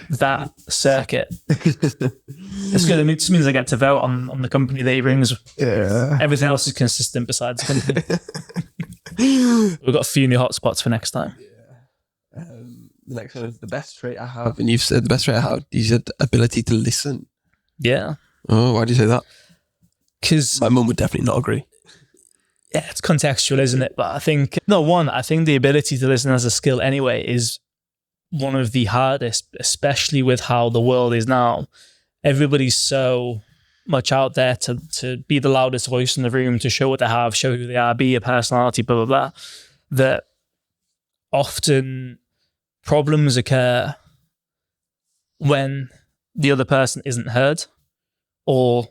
that circuit. It's good. It just means I get to vote on the company that he brings. Yeah. Everything else is consistent besides the company. We've got a few new hotspots for next time. Yeah. The next one, the best trait I have, and you've said the best trait I have, you said ability to listen. Yeah. Oh, why do you say that? Because my mum would definitely not agree. Yeah, it's contextual, isn't it? But I think the ability to listen as a skill anyway is one of the hardest, especially with how the world is now. Everybody's so much out there to be the loudest voice in the room, to show what they have, show who they are, be a personality, blah, blah, blah, that often problems occur when the other person isn't heard, or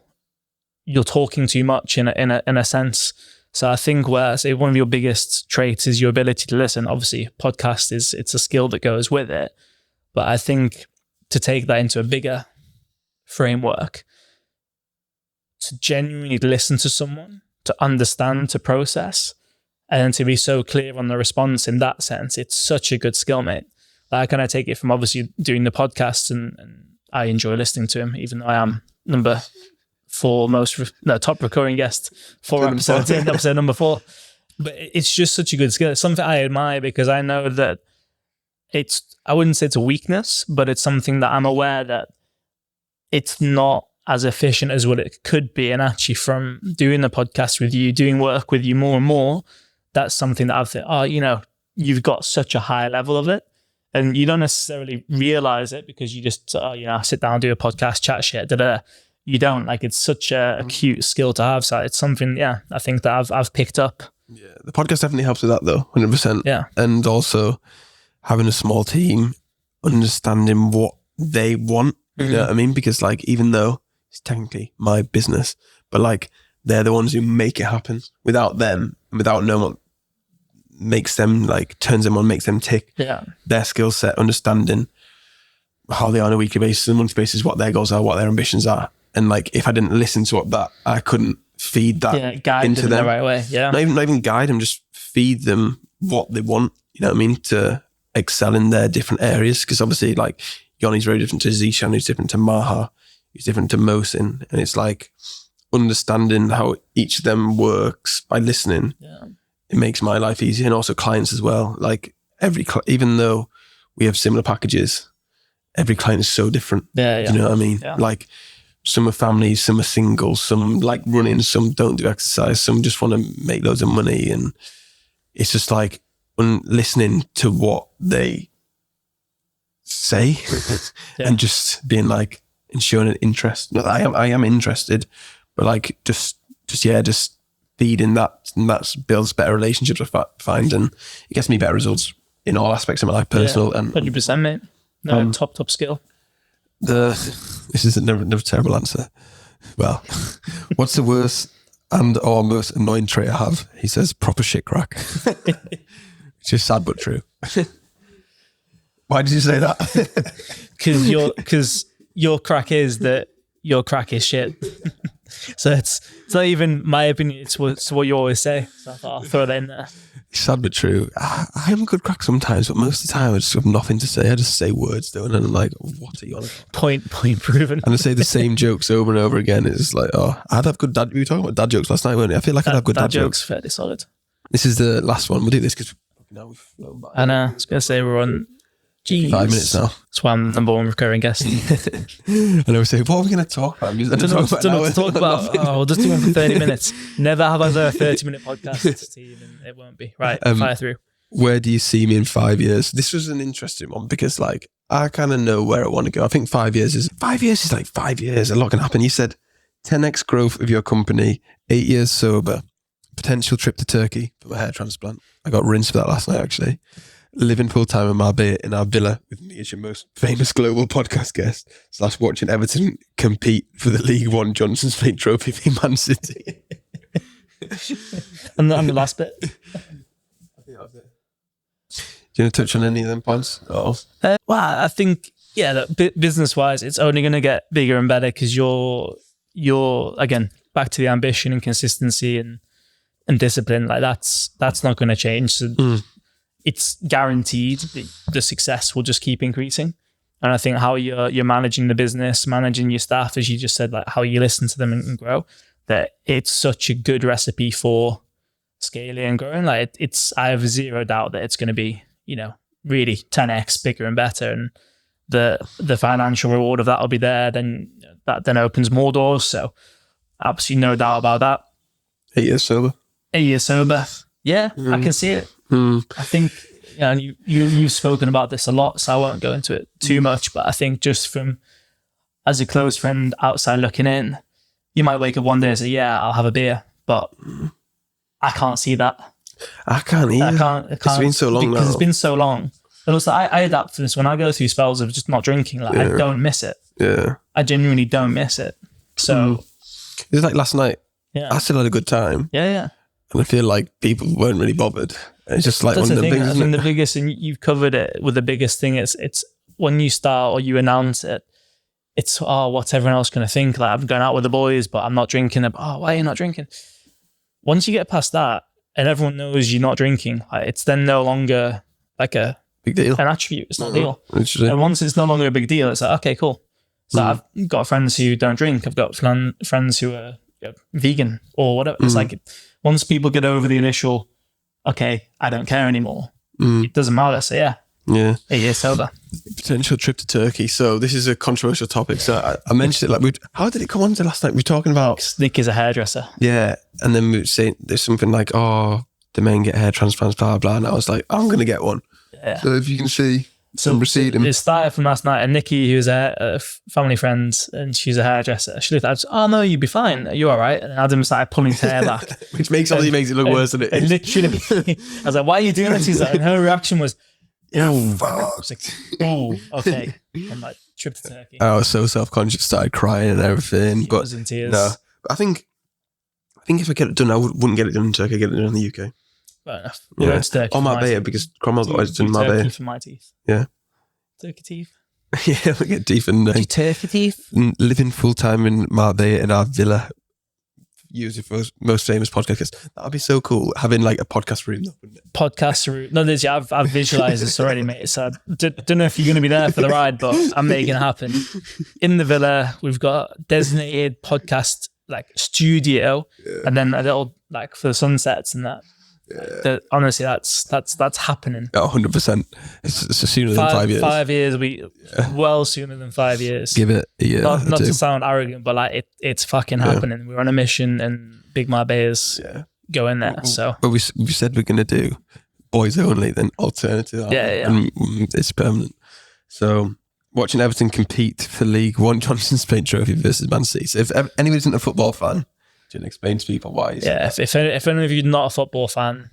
you're talking too much in a sense. So I think where I say one of your biggest traits is your ability to listen. Obviously, podcast it's a skill that goes with it. But I think to take that into a bigger framework, to genuinely listen to someone, to understand, to process, and to be so clear on the response in that sense, it's such a good skill, mate. Like, can I take it from obviously doing the podcast, and I enjoy listening to him, even though I am top recurring guest, 4 episodes in, episode number 4. But it's just such a good skill. It's something I admire, because I know that I wouldn't say it's a weakness, but it's something that I'm aware that it's not as efficient as what it could be. And actually, from doing the podcast with you, doing work with you more and more, that's something that I've thought, you've got such a high level of it. And you don't necessarily realize it, because you just, sit down, do a podcast, chat shit, You don't. Like, it's such a cute skill to have. So it's something, I think that I've picked up. Yeah, the podcast definitely helps with that, though, 100%. Yeah. And also having a small team, understanding what they want, you know what I mean? Because, like, even though it's technically my business, but, like, they're the ones who make it happen. Without them, without knowing what makes them, like, turns them on, makes them tick. Yeah. Their skill set, understanding how they are on a weekly basis and monthly basis, what their goals are, what their ambitions are. And, like, if I didn't listen to that, I couldn't feed that guide into them them in the right way. Yeah. Not even guide them, just feed them what they want, you know what I mean? To excel in their different areas. Because obviously, like, Yanni's very different to Zishan, who's different to Maha, who's different to Mohsin. And it's like understanding how each of them works by listening. Yeah. It makes my life easier, and also clients as well. Like, even though we have similar packages, every client is so different. Yeah. You know what I mean? Yeah. Like, some are families, some are singles, some like running, some don't do exercise, some just want to make loads of money. And it's just like listening to what they say and just being like, and showing an interest. Not that I am interested, but like just feeding that, and that builds better relationships, I find, and it gets me better results in all aspects of my life, personal and 100%, mate. No, top skill. This is another terrible answer. Well, what's the worst or most annoying trait I have? He says proper shit crack. It's just sad but true. Why did you say that? Because your crack is that your crack is shit. So it's not even my opinion. It's what you always say. So I thought I'll throw that in there. It's sad but true. I am a good crack sometimes, but most of the time I just have nothing to say. I just say words, though, and I'm like, what are you on about? Point proven. And I say the same jokes over and over again. It's like, I'd have good dad. We were talking about dad jokes last night, weren't we? I feel like I'd have good dad jokes. Fairly solid. This is the last one. We'll do this because now we've flown by. And I was going to say we're on 5 minutes now. That's why I'm the number one recurring guest. And I was saying, what are we going to talk about? I don't know what to talk about. We'll just do it for 30 minutes. Never have I done a 30-minute podcast, Steve, and it won't be. Right, fire through. Where do you see me in 5 years? This was an interesting one because, like, I kind of know where I want to go. I think 5 years is like 5 years. A lot can happen. You said 10x growth of your company, 8 years sober, potential trip to Turkey for my hair transplant. I got rinsed for that last night, actually. Living full time in Marbella in our villa with me as your most famous global podcast guest / watching Everton compete for the League One Johnson's League Trophy v Man City. And the last bit. Do you want to touch on any of them points? Well, I think, business wise, it's only going to get bigger and better because you're again back to the ambition and consistency and discipline. Like that's not going to change. So it's guaranteed that the success will just keep increasing. And I think how you're managing the business, managing your staff, as you just said, like how you listen to them and grow, that it's such a good recipe for scaling and growing. Like I have zero doubt that it's going to be, really 10x bigger and better, and the financial reward of that will be there. Then that then opens more doors. So absolutely no doubt about that. 8 years sober. 8 years sober. Yeah, I can see it. I think, and you've spoken about this a lot, so I won't go into it too much. But I think just from as a close friend outside looking in, you might wake up one day and say, "Yeah, I'll have a beer," but I can't see that. I can't either. I can't. It's been so long now. Because it's been so long. And also, I adapt to this when I go through spells of just not drinking. Like, I don't miss it. Yeah. I genuinely don't miss it. So. It was like last night. Yeah. I still had a good time. Yeah. And I feel like people weren't really bothered. It's just like that's one of the thing. things. I mean, the biggest, and you've covered it with the biggest thing. It's when you start or you announce it, it's, what's everyone else going to think? Like, I'm going out with the boys, but I'm not drinking. Why are you not drinking? Once you get past that and everyone knows you're not drinking, like, it's then no longer like a big deal, an attribute. It's not a deal. And once it's no longer a big deal, it's like, okay, cool. So I've got friends who don't drink. I've got friends who are vegan or whatever. It's like once people get over the initial, okay, I don't care anymore, it doesn't matter. So yeah. 8 years sober. Potential trip to Turkey. So this is a controversial topic. So I mentioned it, like, how did it come on to last night? We were talking about Nick is a hairdresser. Yeah. And then we were saying there's something like, the men get hair transplants, blah, blah, blah. And I was like, I'm going to get one. Yeah. So if you can see some receding. It started from last night, and Nikki, who's a family friend, and she's a hairdresser, she looked at us, no, you'd be fine. Are you all right? And Adam started pulling his hair back. Which makes it look worse than it is. Literally, I was like, why are you doing this? And her reaction was, fuck. I was like, okay. I'm like, trip to Turkey. I was so self-conscious, started crying and everything. He was in tears. No, I think if I get it done, I wouldn't get it done in Turkey. I'd get it done in the UK. Fair enough. We'll go to Turkey. On Marbella, because Cromwell's always done Marbella. Turkey for my teeth. Yeah. Turkey teeth. Yeah, we get teeth and turkey teeth. Living full time in Marbella in our villa. Use it for most famous podcast. That'd be so cool, having like a podcast room. Podcast room. No, I've visualized this already, mate. So I don't know if you're going to be there for the ride, but I'm making it happen. In the villa, we've got designated podcast like studio, and then a little like for the sunsets and that. Yeah. Honestly, that's happening. 100%. It's sooner than 5 years. 5 years, well sooner than 5 years. Give it a year. Not to sound arrogant, but like it's fucking happening. We're on a mission, and Big Marbella's going there. So, but we said we're gonna do boys only, then alternative. And it's permanent. So, watching Everton compete for League One Johnson's Paint Trophy versus Man City. So if anyone isn't a football fan, to explain to people why. Yeah, if any of you are not a football fan,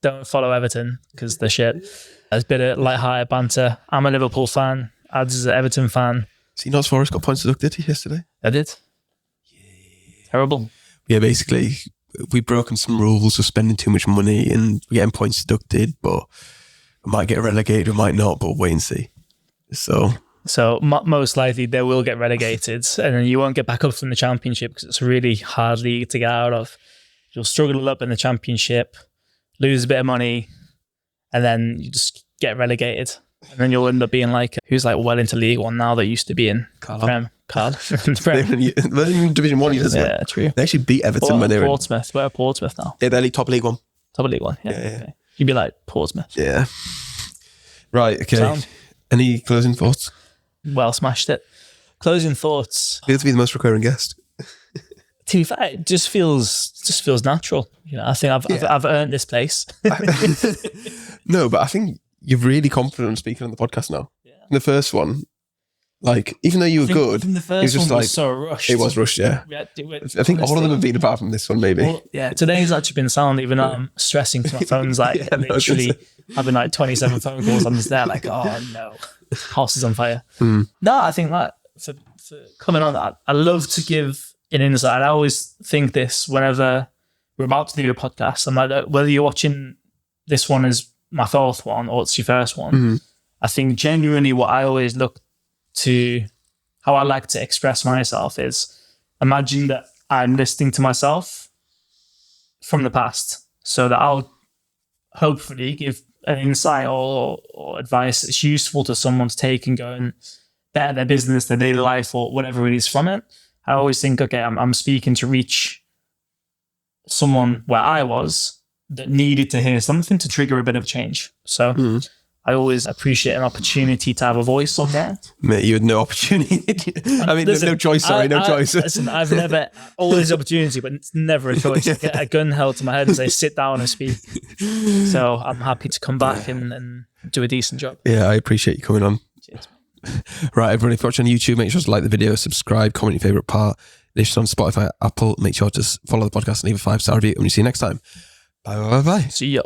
don't follow Everton because they're shit. There's a bit of light-hearted banter. I'm a Liverpool fan. Chatzzz is an Everton fan. See, Notts Forest got points deducted yesterday. I did. Yeah. Terrible. Yeah, basically, we've broken some rules of spending too much money and we're getting points deducted, but we might get relegated, we might not, but we'll wait and see. So most likely they will get relegated, and then you won't get back up from the Championship because it's a really hard league to get out of. You'll struggle up in the Championship, lose a bit of money, and then you just get relegated. And then you'll end up being like, who's like well into League One now that used to be in Prem. They're in Division 1 years ago. Yeah, true. They actually beat Everton when they were Portsmouth. Where are Portsmouth now? Yeah, they're top League 1. Top of League 1, yeah. Okay. You'd be like, Portsmouth. Yeah. Right, okay. Sound. Any closing thoughts? Well, smashed it. Closing thoughts. Feels to be the most recurring guest. To be fair, it just feels natural. I think I've earned this place. No, but I think you're really confident speaking on the podcast now. Yeah. The first one, like, even though you were good, the first one was so rushed. It was rushed, yeah. I think all of them have been apart from this one, maybe. Well, yeah, today's actually been sound, even though I'm stressing to my phone's like literally having like 27 phone calls on this there, like, oh no, house is on fire. No, I think that for coming on, I love to give an insight. I always think this whenever we're about to do a podcast. I'm like, whether you're watching this one as my fourth one or it's your first one, I think genuinely what I always look to, how I like to express myself is imagine that I'm listening to myself from the past, so that I'll hopefully give an insight or advice that's useful to someone to take and go and better their business, their daily life, or whatever it is from it. I always think, okay, I'm speaking to reach someone where I was that needed to hear something to trigger a bit of change. So I always appreciate an opportunity to have a voice on there. Mate, you had no opportunity. I mean, listen, no choice, sorry, no choice. Listen, I've never, always opportunity, but it's never a choice. I get a gun held to my head and say, sit down and speak. So I'm happy to come back and do a decent job. Yeah, I appreciate you coming on. Cheers. Right, everyone, if you're watching on YouTube, make sure to like the video, subscribe, comment your favourite part. If you're on Spotify, Apple, make sure to follow the podcast and leave a 5-star review. And we'll see you next time. Bye, bye, bye, bye. See ya.